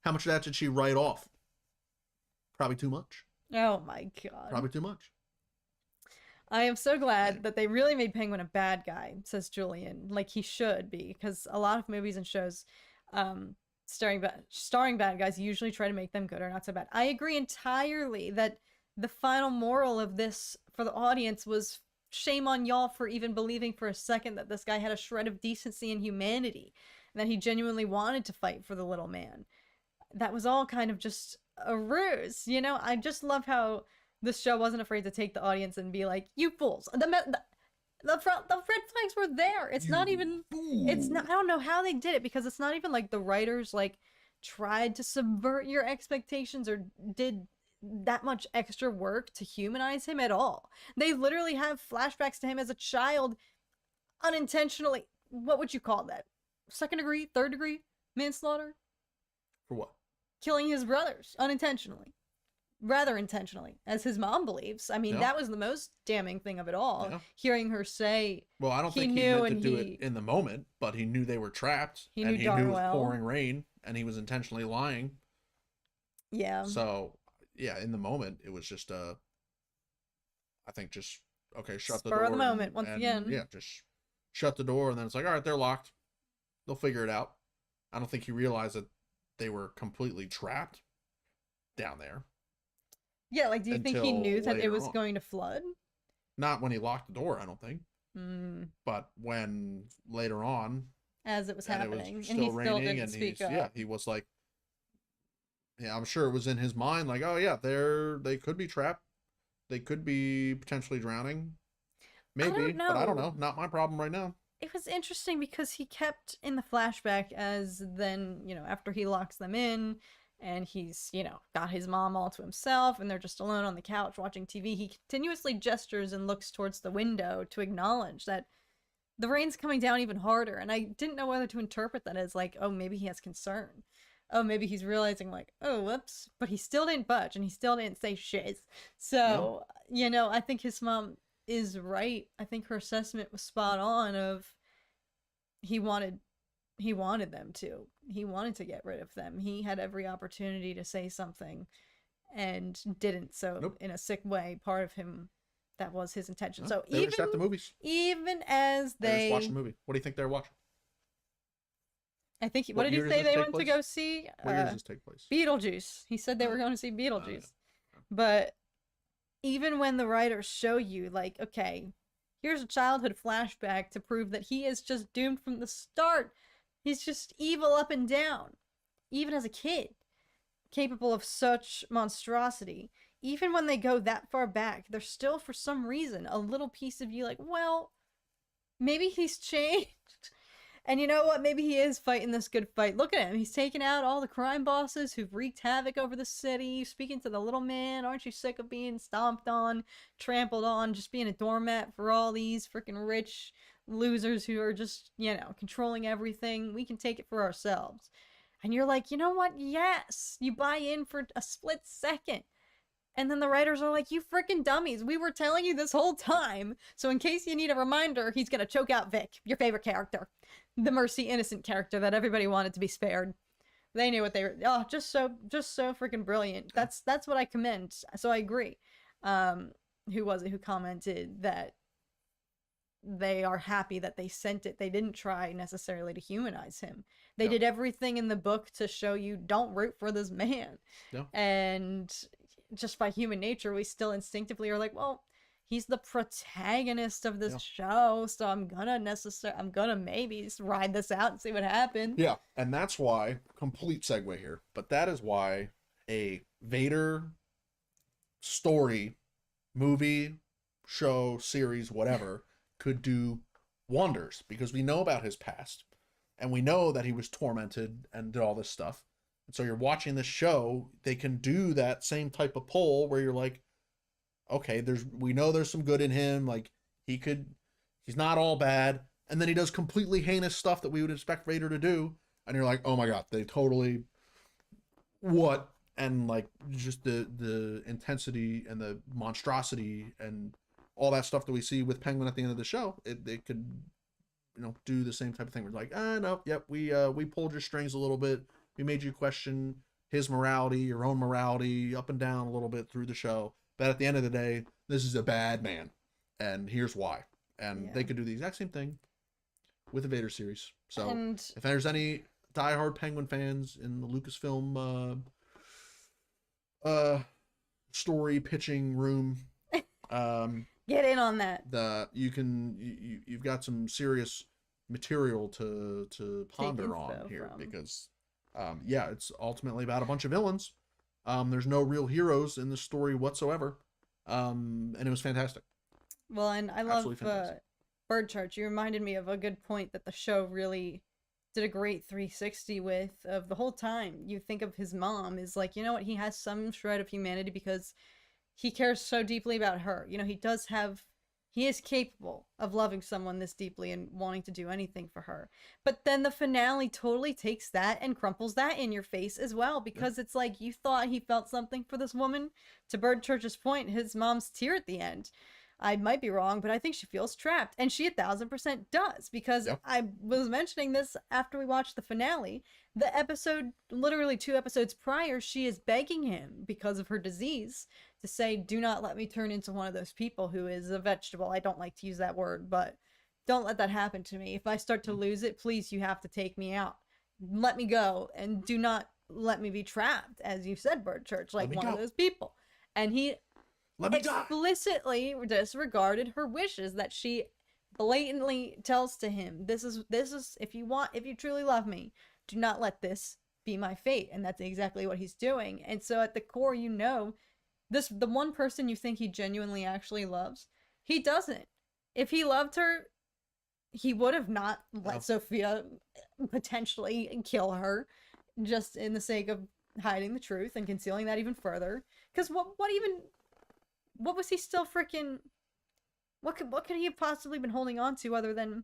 How much of that did she write off? Probably too much. Oh my god. Probably too much. I am so glad that they really made Penguin a bad guy, says Julian. Like he should be, because a lot of movies and shows starring bad guys usually try to make them good or not so bad. I agree entirely that the final moral of this for the audience was shame on y'all for even believing for a second that this guy had a shred of decency and humanity, and that he genuinely wanted to fight for the little man. That was all kind of just a ruse, you know? I just love how this show wasn't afraid to take the audience and be like, you fools. The red flags were there. It's not even, it's not, I don't know how they did it, because it's not even like the writers like tried to subvert your expectations or did that much extra work to humanize him at all. They literally have flashbacks to him as a child unintentionally. What would you call that? Second degree, third degree manslaughter? For what? Killing his brothers unintentionally. Rather intentionally, as his mom believes. I mean, that was the most damning thing of it all. Yeah. Hearing her say, well, I don't think he meant to do it in the moment, but he knew they were trapped. He knew it was pouring rain, and he was intentionally lying. Yeah. So, yeah, in the moment, it was just I think just shut the door. Spur of the moment, once again. Yeah, just shut the door, and then it's like, all right, they're locked. They'll figure it out. I don't think he realized that they were completely trapped down there. Yeah, like, do you think he knew that it was going to flood? Not when he locked the door, I don't think. But when later on, as it was happening, and he still didn't speak up. Yeah, he was like, yeah, I'm sure it was in his mind, like, oh yeah, they could be trapped, they could be potentially drowning, maybe, but I don't know. Not my problem right now. It was interesting because he kept in the flashback as then, you know, after he locks them in. And he's, you know, got his mom all to himself and they're just alone on the couch watching TV. He continuously gestures and looks towards the window to acknowledge that the rain's coming down even harder. And I didn't know whether to interpret that as like, oh, maybe he has concern. Oh, maybe he's realizing like, oh, whoops. But he still didn't budge and he still didn't say shit. So, you know, I think his mom is right. I think her assessment was spot on of he wanted them to. He wanted to get rid of them. He had every opportunity to say something and didn't. So in a sick way, part of him, that was his intention. So they were just at the movies. Even as they watched the movie. What do you think they're watching? I think, what did he say they went to go see? Where does this take place? Beetlejuice. He said they were going to see Beetlejuice. But even when the writers show you like, okay, here's a childhood flashback to prove that he is just doomed from the start. He's just evil up and down. even as a kid, capable of such monstrosity. Even when they go that far back, there's still, for some reason, a little piece of you like, well, maybe he's changed. And you know what? Maybe he is fighting this good fight. Look at him. He's taking out all the crime bosses who've wreaked havoc over the city, speaking to the little man. Aren't you sick of being stomped on, trampled on, just being a doormat for all these freaking rich losers who are just, controlling everything? We can take it for ourselves. And you're like, you know what? Yes. You buy in for a split second. And then the writers are like, you freaking dummies. We were telling you this whole time. So in case you need a reminder, he's going to choke out Vic, your favorite character. The mercy innocent character that everybody wanted to be spared. They knew what they were. Oh, just so freaking brilliant. That's what I commend. So I agree. Who was it who commented that they are happy that they sent it? They didn't try necessarily to humanize him. They did everything in the book to show you don't root for this man. Yeah. And just by human nature, we still instinctively are like, well, he's the protagonist of this show, so I'm gonna maybe ride this out and see what happens. Yeah, and that's why, complete segue here, but that is why a Vader story, movie, show, series, whatever, could do wonders, because we know about his past, and we know that he was tormented and did all this stuff. And so you're watching this show, they can do that same type of pull where you're like, okay, we know there's some good in him, like he's not all bad, and then he does completely heinous stuff that we would expect Vader to do, and you're like, oh my god, they totally what? And like just the intensity and the monstrosity and all that stuff that we see with Penguin at the end of the show, it could do the same type of thing. We're like, no, yep, we pulled your strings a little bit. We made you question his morality, your own morality, up and down a little bit through the show. But at the end of the day, this is a bad man. And here's why. And they could do the exact same thing with the Vader series. So if there's any diehard Penguin fans in the Lucasfilm story pitching room, get in on that. You've got some serious material to ponder on here because it's ultimately about a bunch of villains. There's no real heroes in the story whatsoever. And it was fantastic. Well, and I love Bird Church. You reminded me of a good point that the show really did a great 360 with. Of the whole time you think of his mom is like, you know what, he has some shred of humanity because he cares so deeply about her. He is capable of loving someone this deeply and wanting to do anything for her. But then the finale totally takes that and crumples that in your face as well, because it's like, you thought he felt something for this woman. To Bird Church's point, his mom's tear at the end. I might be wrong, but I think she feels trapped. And she 1000% does, because I was mentioning this after we watched the finale. The episode, literally 2 episodes prior, she is begging him, because of her disease, to say, do not let me turn into one of those people who is a vegetable. I don't like to use that word, but don't let that happen to me. If I start to lose it, please, you have to take me out. Let me go, and do not let me be trapped, as you said, Bird Church, like one of those people. And he explicitly disregarded her wishes that she blatantly tells to him. This is if you truly love me, do not let this be my fate. And that's exactly what he's doing. And so at the core, the one person you think he genuinely actually loves, he doesn't. If he loved her, he would have not let Sophia potentially kill her just in the sake of hiding the truth and concealing that even further. Because what was he still freaking... What could he have possibly been holding on to other than,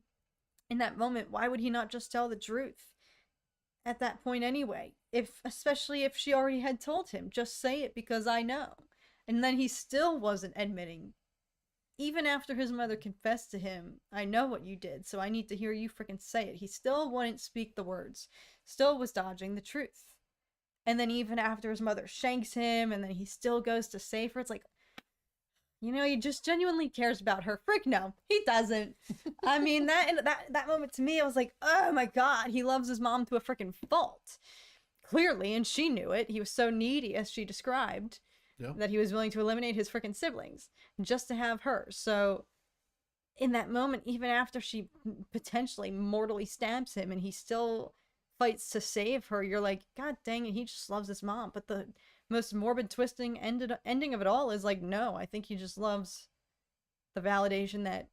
in that moment, why would he not just tell the truth at that point anyway? Especially if she already had told him, just say it because I know. And then he still wasn't admitting. Even after his mother confessed to him, I know what you did, so I need to hear you freaking say it. He still wouldn't speak the words. Still was dodging the truth. And then even after his mother shanks him, and then he still goes to save her, it's like, he just genuinely cares about her. Frick no, he doesn't. I mean, that moment to me, I was like, oh my god, he loves his mom to a freaking fault. Clearly, and she knew it. He was so needy, as she described, that he was willing to eliminate his freaking siblings just to have her. So in that moment, even after she potentially mortally stabs him, and he still fights to save her, you're like, God dang it, he just loves his mom. But the most morbid twisting ending of it all is like, no, I think he just loves the validation that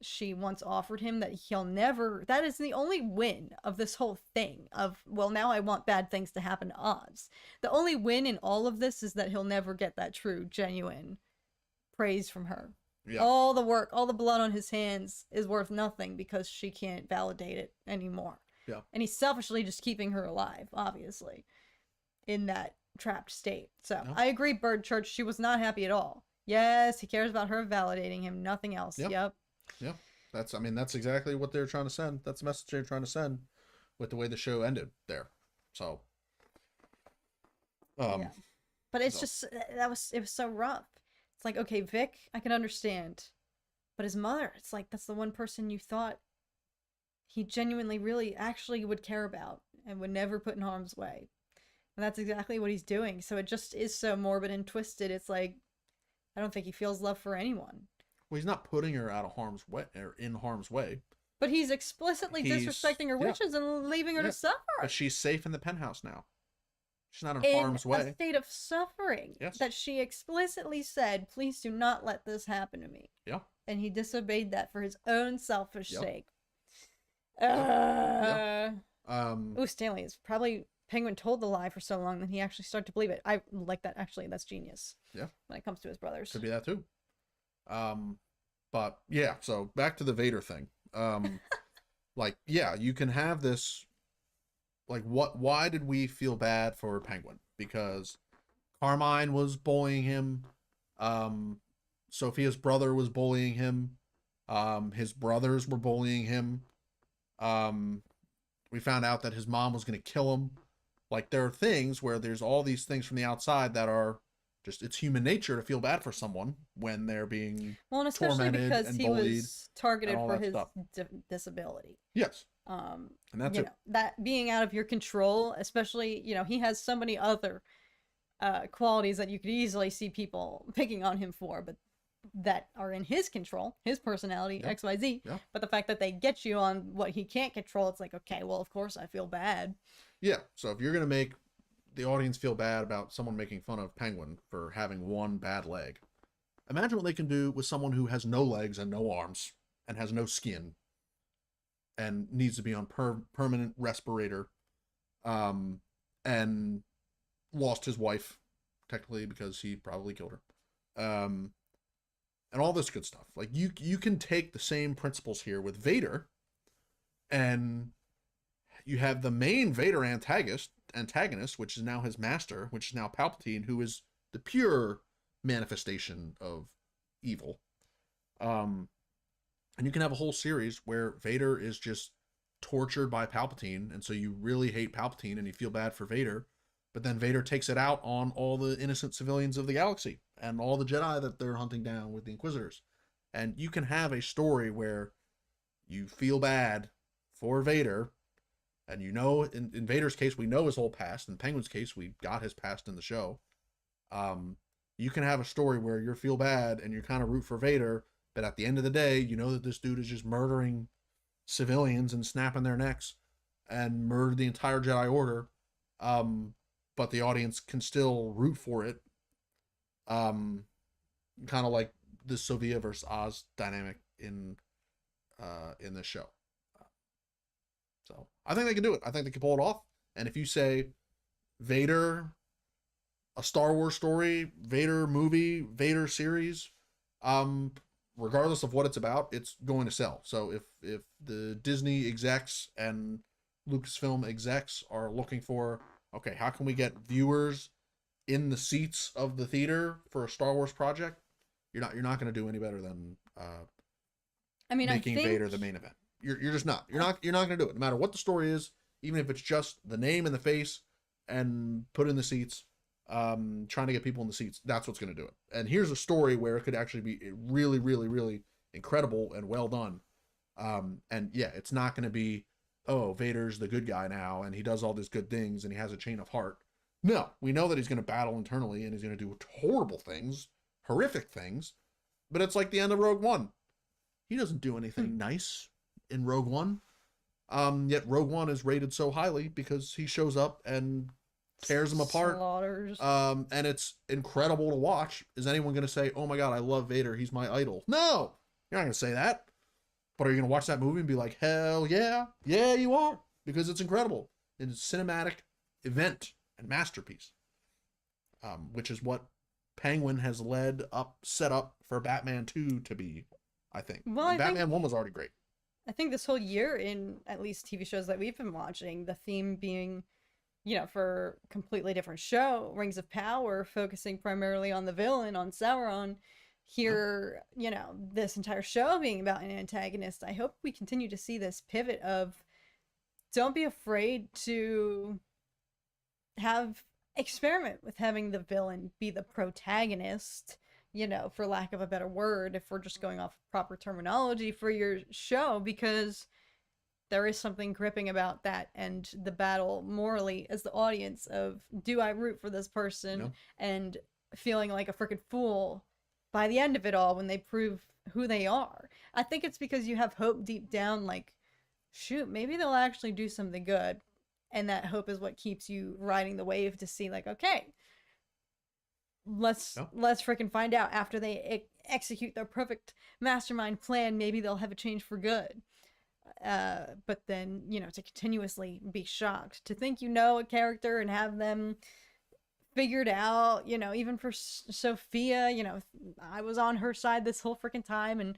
she once offered him, that he'll never, that is the only win of this whole thing of, well, now I want bad things to happen to Oz. The only win in all of this is that he'll never get that true, genuine praise from her. Yeah. All the work, all the blood on his hands is worth nothing because she can't validate it anymore. Yeah. And he's selfishly just keeping her alive, obviously, in that trapped state. So I agree, Bird Church, she was not happy at all. Yes, he cares about her validating him, nothing else. Yep. Yeah. That's exactly what they're trying to send. That's the message they're trying to send with the way the show ended there. So yeah. But it's just it was so rough. It's like, okay, Vic, I can understand. But his mother, it's like that's the one person you thought he genuinely really actually would care about and would never put in harm's way. And that's exactly what he's doing. So it just is so morbid and twisted. It's like, I don't think he feels love for anyone. Well, he's not putting her out of harm's way or in harm's way. But he's explicitly disrespecting her wishes and leaving her to suffer. But she's safe in the penthouse now. She's not in harm's way. In a state of suffering. Yes. That she explicitly said, please do not let this happen to me. Yeah. And he disobeyed that for his own selfish sake. Stanley is probably... Penguin told the lie for so long that he actually started to believe it. I like that, actually. That's genius. Yeah. When it comes to his brothers. Could be that too. But yeah, so back to the Vader thing. Like, yeah, you can have this, like, why did we feel bad for Penguin? Because Carmine was bullying him. Sophia's brother was bullying him. His brothers were bullying him. We found out that his mom was going to kill him. Like, there are things where there's all these things from the outside that are just, it's human nature to feel bad for someone when they're being and especially because and he was targeted for his disability. Yes. And that's it. That being out of your control, especially, he has so many other qualities that you could easily see people picking on him for, but that are in his control, his personality, XYZ. Yeah. But the fact that they get you on what he can't control, it's like, okay, well, of course I feel bad. Yeah. So if you're going to make the audience feel bad about someone making fun of Penguin for having one bad leg, imagine what they can do with someone who has no legs and no arms and has no skin and needs to be on permanent respirator, and lost his wife, technically, because he probably killed her. And all this good stuff. Like, you can take the same principles here with Vader, and you have the main Vader antagonist, which is now his master, which is now Palpatine, who is the pure manifestation of evil. And you can have a whole series where Vader is just tortured by Palpatine, and so you really hate Palpatine and you feel bad for Vader, but then Vader takes it out on all the innocent civilians of the galaxy and all the Jedi that they're hunting down with the Inquisitors. And you can have a story where you feel bad for Vader, and in Vader's case, we know his whole past. In Penguin's case, we got his past in the show. You can have a story where you feel bad and you kind of root for Vader, but at the end of the day, you know that this dude is just murdering civilians and snapping their necks and murdered the entire Jedi Order. But the audience can still root for it. Kind of like the Sophia versus Oz dynamic in this show. So I think they can do it. I think they can pull it off. And if you say Vader, a Star Wars story, Vader movie, Vader series, regardless of what it's about, it's going to sell. So if the Disney execs and Lucasfilm execs are looking for, okay, how can we get viewers in the seats of the theater for a Star Wars project? You're not going to do any better than making Vader the main event. You're just not. You're not going to do it. No matter what the story is, even if it's just the name and the face and put in the seats, trying to get people in the seats, that's what's going to do it. And here's a story where it could actually be really, really, really incredible and well done. And yeah, it's not going to be, oh, Vader's the good guy now and he does all these good things and he has a chain of heart. No, we know that he's going to battle internally and he's going to do horrible things, horrific things, but it's like the end of Rogue One. He doesn't do anything nice in Rogue One. Yet Rogue One is rated so highly because he shows up and tears them apart. Slaughters. And it's incredible to watch. Is anyone going to say, "Oh my God, I love Vader. He's my idol"? No, you're not going to say that. But are you going to watch that movie and be like, "Hell yeah, yeah, you are," because it's incredible. It's a cinematic event and masterpiece, which is what Penguin has set up for Batman 2 to be. I think. Well, Batman 1 was already great. I think this whole year, in at least TV shows that we've been watching, the theme being, for a completely different show, Rings of Power, focusing primarily on the villain, on Sauron. Here, this entire show being about an antagonist. I hope we continue to see this pivot of don't be afraid to experiment with having the villain be the protagonist, for lack of a better word, if we're just going off proper terminology for your show, because there is something gripping about that and the battle morally as the audience of, do I root for this person? And feeling like a freaking fool by the end of it all when they prove who they are. I think it's because you have hope deep down, like, shoot, maybe they'll actually do something good. And that hope is what keeps you riding the wave to see, like, okay, let's freaking find out. After they execute their perfect mastermind plan, maybe they'll have a change for good. But then, to continuously be shocked, to think a character and have them figured out, even for Sophia, I was on her side this whole freaking time and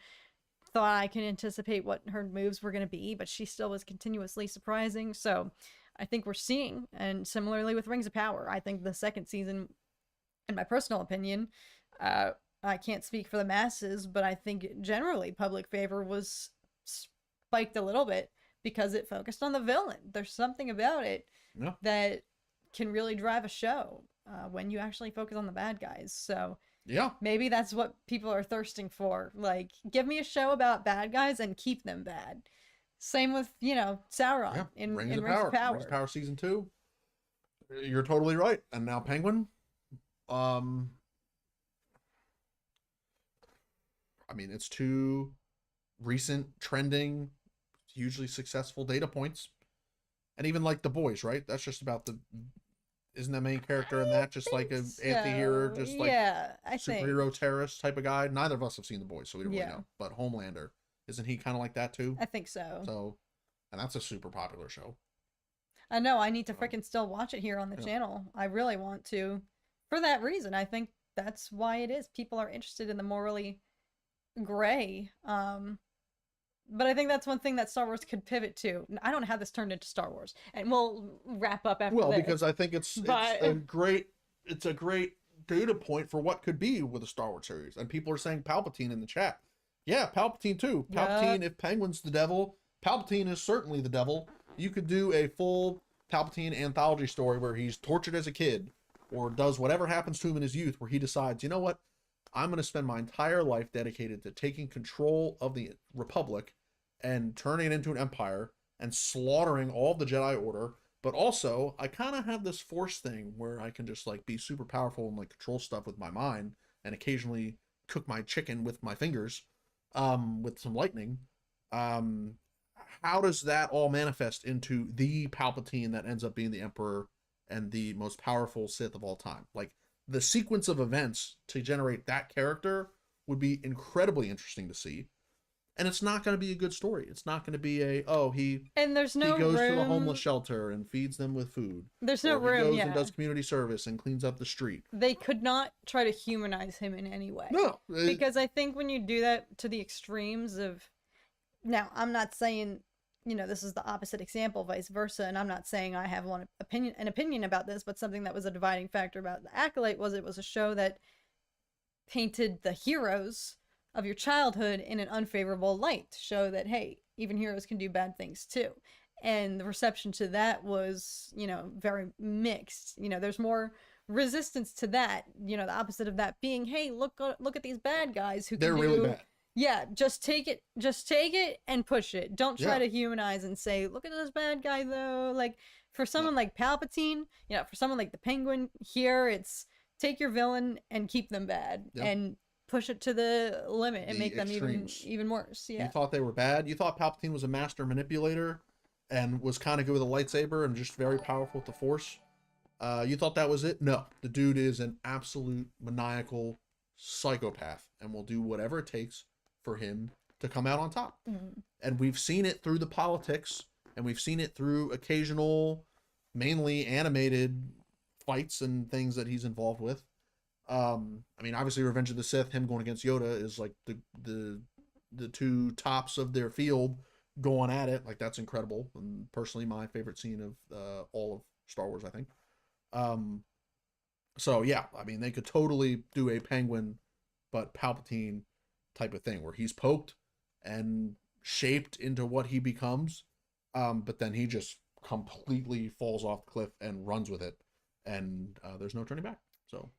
thought I could anticipate what her moves were going to be, but she still was continuously surprising. So I think we're seeing, and similarly with Rings of Power, I think the second season, in my personal opinion, I can't speak for the masses, but I think generally public favor was spiked a little bit because it focused on the villain. There's something about it that can really drive a show when you actually focus on the bad guys. So maybe that's what people are thirsting for. Like, give me a show about bad guys and keep them bad. Same with, Sauron in Rings of Power. Rings of Power season 2. You're totally right. And now Penguin. I mean, it's 2 recent trending, hugely successful data points. And even like The Boys, right? That's just about isn't the main character in that just like an anti-hero, just like superhero terrorist type of guy? Neither of us have seen The Boys, so we don't really know. But Homelander, isn't he kind of like that too? I think so. And that's a super popular show. I know. I need to freaking still watch it here on the channel. I really want to. For that reason, I think that's why it is. People are interested in the morally gray. But I think that's one thing that Star Wars could pivot to. I don't know how this turned into Star Wars, and we'll wrap up after this. Because I think it's a great data point for what could be with a Star Wars series. And people are saying Palpatine in the chat. Yeah, Palpatine too. Palpatine, if Penguin's the devil, Palpatine is certainly the devil. You could do a full Palpatine anthology story where he's tortured as a kid, or does whatever happens to him in his youth, where he decides, you know what? I'm going to spend my entire life dedicated to taking control of the Republic and turning it into an empire and slaughtering all the Jedi Order. But also, I kind of have this Force thing where I can just like be super powerful and like control stuff with my mind and occasionally cook my chicken with my fingers with some lightning. How does that all manifest into the Palpatine that ends up being the Emperor and the most powerful Sith of all time? Like, the sequence of events to generate that character would be incredibly interesting to see. And it's not going to be a good story. It's not going to be he goes to the homeless shelter and feeds them with food. There's no room. He goes and does community service and cleans up the street. They could not try to humanize him in any way. No. Because I think when you do that to the extremes of... Now, I'm not saying, this is the opposite example, vice versa, and I'm not saying I have an opinion about this, but something that was a dividing factor about The Acolyte was it was a show that painted the heroes of your childhood in an unfavorable light to show that, hey, even heroes can do bad things too. And the reception to that was, very mixed. There's more resistance to that, the opposite of that being, hey, look at these bad guys who they're really bad. Yeah, just take it and push it. Don't try to humanize and say, look at this bad guy though. Like, for someone like Palpatine, for someone like the Penguin, here it's take your villain and keep them bad and push it to the limit and make them even worse. Yeah. You thought they were bad? You thought Palpatine was a master manipulator and was kind of good with a lightsaber and just very powerful with the Force. You thought that was it? No, the dude is an absolute maniacal psychopath and will do whatever it takes for him to come out on top. Mm. And we've seen it through the politics, and we've seen it through occasional, mainly animated fights and things that he's involved with. I mean, obviously, Revenge of the Sith, him going against Yoda is like the two tops of their field going at it. Like, that's incredible, and personally my favorite scene of all of Star Wars, I think. So yeah, I mean, they could totally do a Penguin but Palpatine type of thing where he's poked and shaped into what he becomes, but then he just completely falls off the cliff and runs with it, and there's no turning back. So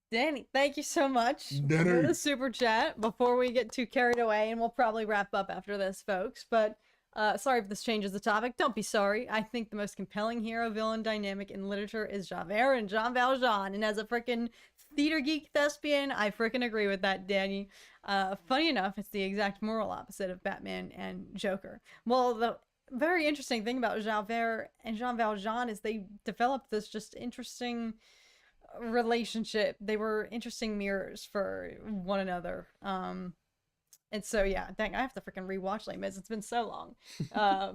Danny, thank you so much Danny. for the super chat. Before we get too carried away, and we'll probably wrap up after this, folks, but sorry if this changes the topic. Don't be sorry. I think the most compelling hero-villain dynamic in literature is Javert and Jean Valjean, and as a freaking theater geek thespian, I freaking agree with that, Danny. Funny enough, it's the exact moral opposite of Batman and Joker. Well, the very interesting thing about Javert and Jean Valjean is they developed this just interesting relationship. They were interesting mirrors for one another. And so yeah, dang, I have to freaking rewatch Les Mis. It's been so long.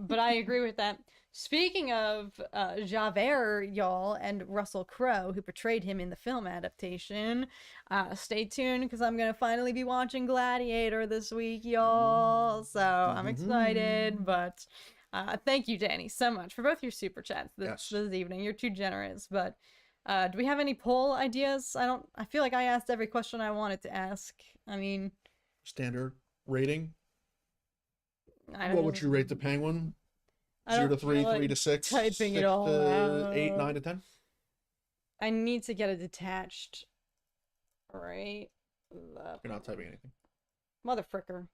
But I agree with that. Speaking of Javert, y'all, and Russell Crowe, who portrayed him in the film adaptation, stay tuned because I'm gonna finally be watching Gladiator this week, y'all. So I'm excited. But thank you, Danny, so much for both your super chats this evening. You're too generous. But do we have any poll ideas? I feel like I asked every question I wanted to ask. I mean, standard rating. I What would you rate the Penguin? 0 to 3, 3 to 6, typing 6 it all to out. 8, 9 to 10. I need to get a detached. Right. You're not typing anything. Motherfricker.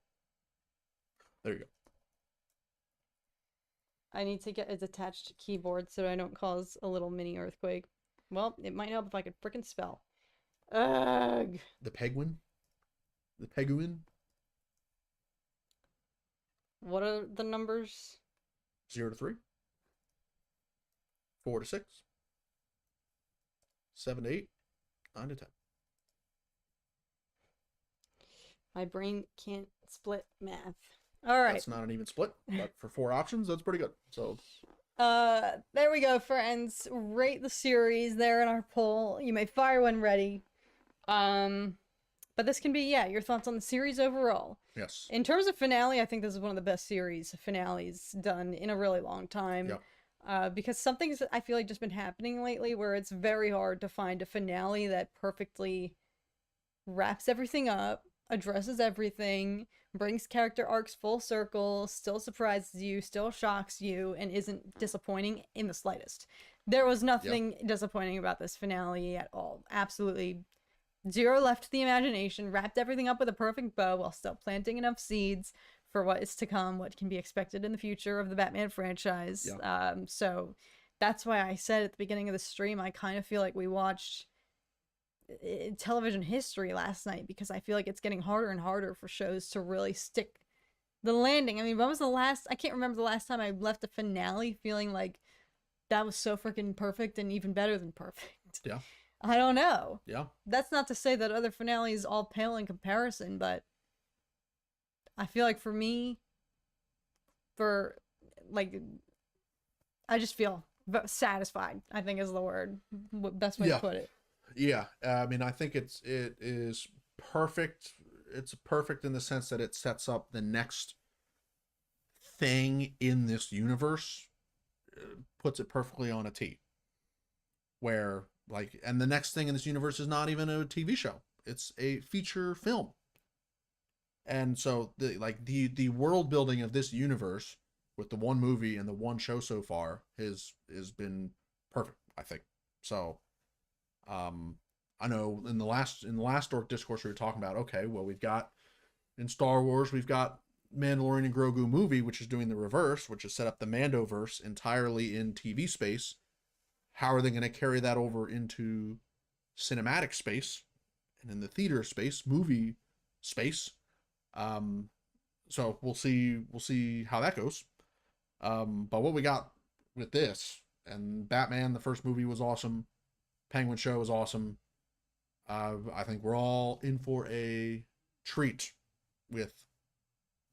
There you go. I need to get a detached keyboard so I don't cause a little mini earthquake. Well, it might help if I could frickin' spell. Ugh. The Penguin? The Penguin? What are the numbers? 0 to 3. 4 to 6. 7 to 8. 9 to 10. My brain can't split math. All right. That's not an even split, but for 4 options, that's pretty good. So there we go, friends. Rate the series there in our poll. You may fire when ready. But this can be, your thoughts on the series overall. Yes. In terms of finale, I think this is one of the best series finales done in a really long time. Yep. Because something's, I feel like, just been happening lately where it's very hard to find a finale that perfectly wraps everything up, addresses everything, brings character arcs full circle, still surprises you, still shocks you, and isn't disappointing in the slightest. There was nothing disappointing about this finale at all. Absolutely zero left to the imagination, wrapped everything up with a perfect bow while still planting enough seeds for what is to come, what can be expected in the future of the Batman franchise. So that's why I said at the beginning of the stream, I kind of feel like we watched television history last night, because I feel like it's getting harder and harder for shows to really stick the landing. I mean, when was the last, I can't remember the last time I left a finale feeling like that was so freaking perfect and even better than perfect. Yeah. I don't know. Yeah. That's not to say that other finales all pale in comparison, but I feel like for me, I just feel satisfied, I think is the word. Best way to put it. Yeah. I mean, I think it is perfect. It's perfect in the sense that it sets up the next thing in this universe, puts it perfectly on a tee. Where, like, and the next thing in this universe is not even a TV show. It's a feature film. And so the world building of this universe with the one movie and the one show so far has been perfect, I think. So I know in the last Dork Discourse we were talking about, okay, well, we've got in Star Wars, we've got Mandalorian and Grogu movie, which is doing the reverse, which is set up the Mandoverse entirely in TV space. How are they going to carry that over into cinematic space and in the theater space, movie space? So we'll see how that goes. But what we got with this, and Batman, the first movie was awesome. Penguin show was awesome. I think we're all in for a treat with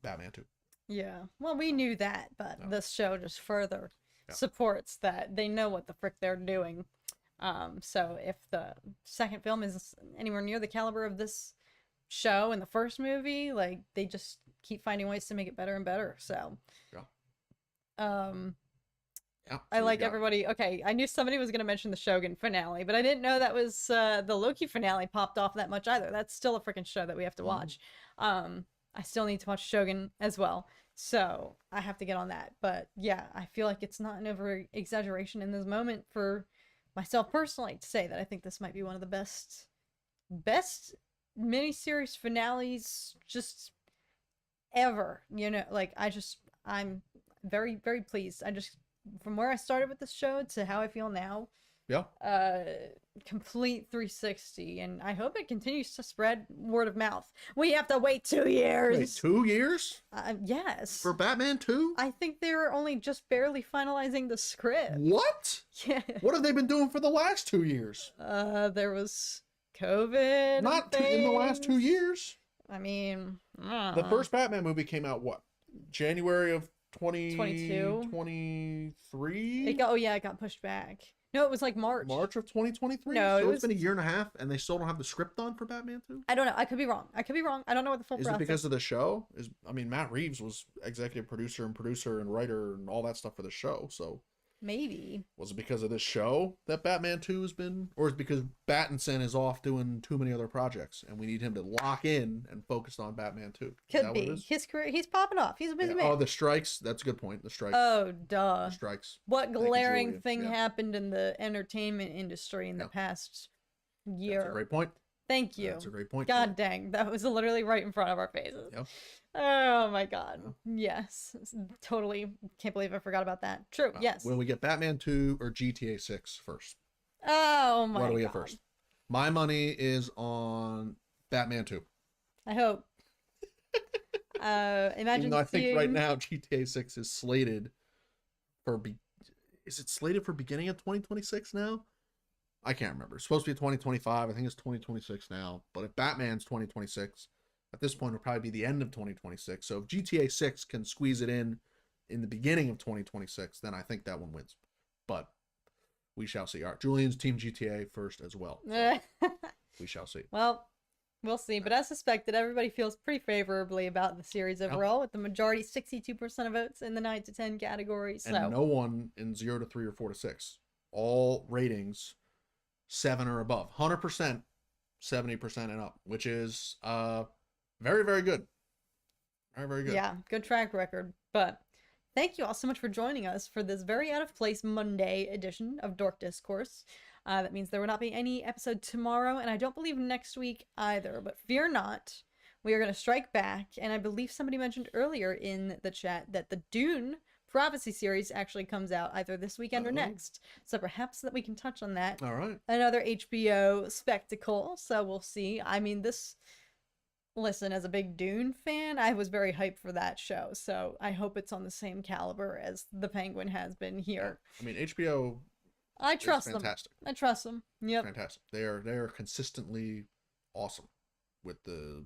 Batman 2. Yeah. Well, we knew that, but No. this show just further Yeah. supports that. They know what the frick they're doing. So if the second film is anywhere near the caliber of this show and the first movie, like, they just keep finding ways to make it better and better. So, Yeah. I So like got- everybody. Okay, I knew somebody was going to mention the Shogun finale, but I didn't know that was the Loki finale popped off that much either. That's still a freaking show that we have to watch. I still need to watch Shogun as well, so I have to get on that. But yeah, I feel like it's not an over exaggeration in this moment for myself personally to say that I think this might be one of the best miniseries finales just ever. You know, like I'm very, very pleased. I just, from where I started with this show to how I feel now, Yeah. complete 360, and I hope it continues to spread word of mouth. We have to wait 2 years. Wait, 2 years Yes. for Batman 2? I think they were only just barely finalizing the script. What? Yeah. What have they been doing for the last 2 years? There was COVID. Not in the last 2 years. I mean, The first Batman movie came out what? January of 22? 2023? it got pushed back. No, it was like March. March of 2023? No, so it it's been a was- year and a half and they still don't have the script done for Batman 2? I don't know. I could be wrong. I don't know what the full Is it process. because of the show? Matt Reeves was executive producer and writer and all that stuff for the show, so Maybe. was it because of this show that Batman 2 has been, or is it because Battinson is off doing too many other projects and we need him to lock in and focus on Batman 2? Is Could that what be. it is? His career, he's popping off. He's a busy Yeah. man. Oh, the strikes. That's a good point. The strikes. Oh, duh. The strikes. What you, glaring Julian. thing Yeah. happened in the entertainment industry in the Yeah. past That's a year? great point. Thank you. That's a great point. God dang, that was literally right in front of our faces. Yep. Oh my god. Yes. Totally. Can't believe I forgot about that. True. Yes. Will we get Batman 2 or GTA 6 first? Oh my god. What do we get first? My money is on Batman 2. I hope. Imagine Even though I think seeing... right now GTA 6 is slated for is it slated for beginning of 2026 now? I can't remember. It's supposed to be 2025. I think it's 2026 now. But if Batman's 2026, at this point it'll probably be the end of 2026. So if GTA 6 can squeeze it in the beginning of 2026, then I think that one wins. But we shall see. All right, Julian's team GTA first as well. So we shall see. Well, we'll see. But as suspected, everybody feels pretty favorably about the series overall, with the majority 62% of votes in the 9 to 10 category. So And no one in 0 to 3 or 4 to 6. All ratings 7 or above. 100%, 70% and up, which is very, very good. Very, very good. yeah, good track record. But thank you all so much for joining us for this very out of place Monday edition of Dork Discourse. That means there will not be any episode tomorrow, and I don't believe next week either. But fear not, we are going to strike back. And I believe somebody mentioned earlier in the chat that the Dune Prophecy series actually comes out either this weekend or next. So perhaps that we can touch on that. All right. Another HBO spectacle. So we'll see. I mean, listen, as a big Dune fan, I was very hyped for that show. So I hope it's on the same caliber as The Penguin has been here. I mean, HBO I trust is them. fantastic. I trust them. Yep. Fantastic. They are consistently awesome with the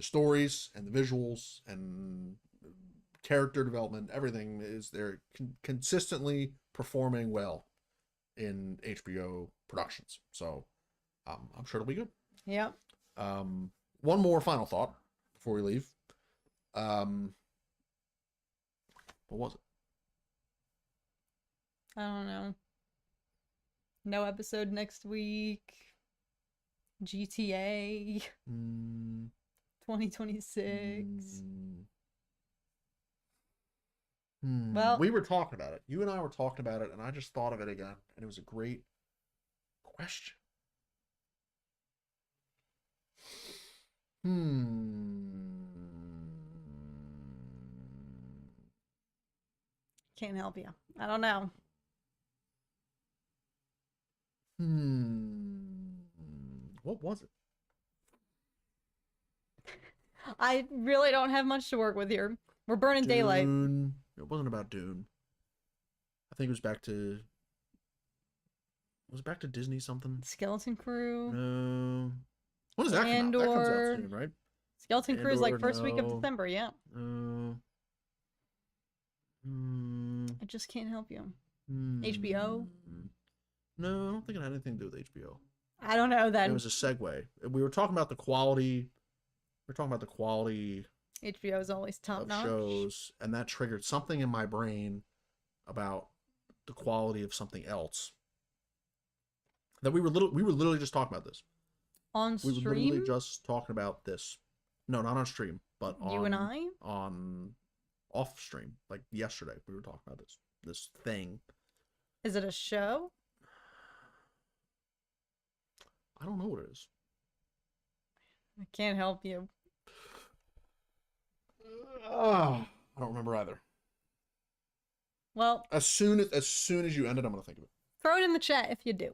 stories and the visuals and character development. Everything is they're consistently performing well in HBO productions. So I'm sure it'll be good. Yep. One more final thought before we leave. What was it? I don't know. No episode next week. GTA 2026. Well, We were talking about it. You and I were talking about it, and I just thought of it again, and it was a great question. can't help you. I don't know. What was it? I really don't have much to work with here. We're burning daylight. Dune It wasn't about Dune. I think it was back to. Was it back to Disney something? Skeleton Crew. No. When does that come out? That comes out soon, right? Skeleton Crew is like first week of no. December. Yeah. Hmm. I just can't help you. HBO. No, I don't think it had anything to do with HBO. I don't know then. It was a segue. We were talking about the quality. We're talking about the quality HBO is always top of notch. shows, and that triggered something in my brain about the quality of something else. That we were literally just talking about this. On stream? We were literally just talking about this. No, not on stream, but on you and I on off stream. Like yesterday, we were talking about this thing. Is it a show? I don't know what it is. I can't help you. I don't remember either. Well, as soon as you end it, I'm gonna think of it. Throw it in the chat if you do.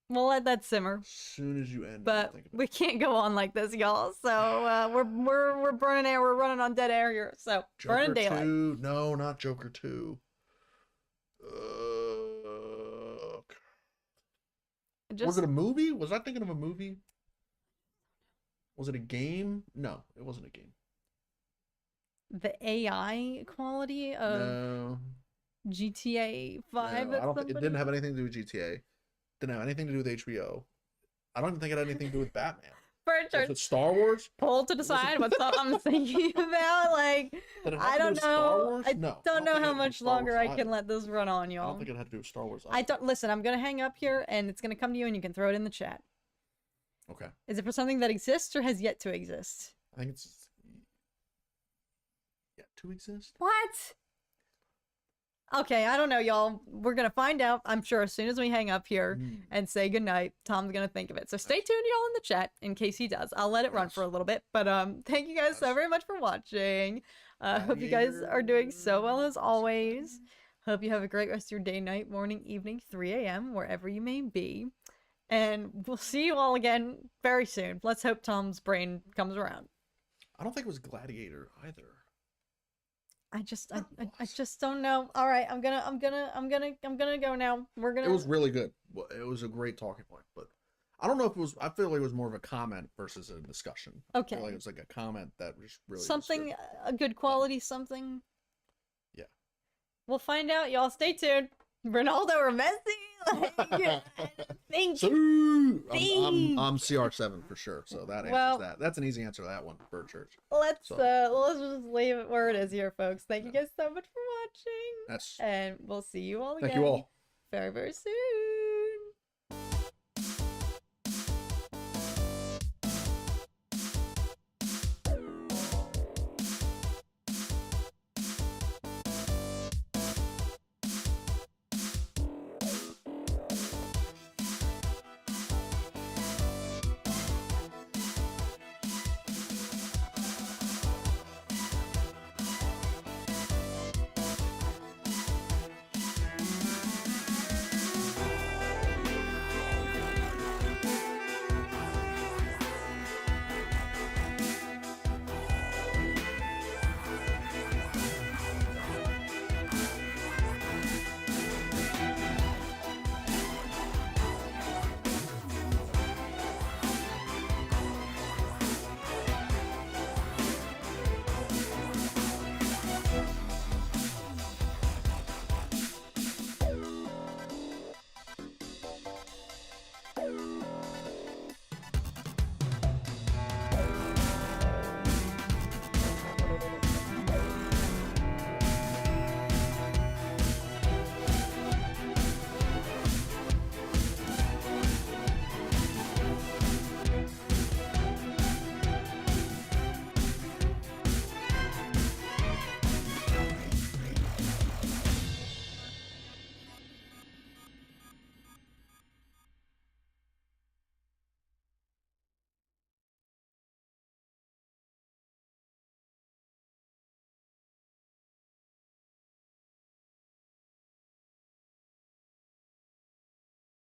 We'll let that simmer. As soon as you end, but we can't go on like this, y'all. So we're burning air. We're running on dead air here. So Joker burning daylight. 2. No, not Joker 2. Was it a movie? Was I thinking of a movie? Was it a game? No, it wasn't a game. The AI quality of GTA 5. No, it didn't have anything to do with GTA. Didn't have anything to do with HBO. I don't even think it had anything to do with Batman. Was it Star Wars? Pull to decide what I'm thinking about. Like, I don't know. I don't know how much longer I can let this run on, y'all. I don't think it had to do with Star Wars. Listen, I'm gonna hang up here, and it's gonna come to you, and you can throw it in the chat. Okay. Is it for something that exists or has yet to exist? I think it's yet to exist. What? Okay, I don't know, y'all. We're gonna find out, I'm sure, as soon as we hang up here and say goodnight. Tom's gonna think of it. So stay tuned, y'all, in the chat in case he does. I'll let it run for a little bit. But thank you guys so very much for watching. Hope you guys are doing so well as always. Hope you have a great rest of your day, night, morning, evening, 3 a.m., wherever you may be. And we'll see you all again very soon. Let's hope Tom's brain comes around. I don't think it was Gladiator either. I just don't know. All right, I'm gonna go now. It was really good. It was a great talking point, but I don't know if it was. I feel like it was more of a comment versus a discussion. Okay. I feel like it was like a comment that was really something a good quality something. Yeah. We'll find out, y'all. Stay tuned. Ronaldo or Messi? Like, thank you. I'm CR7 for sure. So that answers that. That's an easy answer to that one for church. Let's just leave it where it is here, folks. Thank you guys so much for watching. And we'll see you all again. Thank you all. Very, very soon.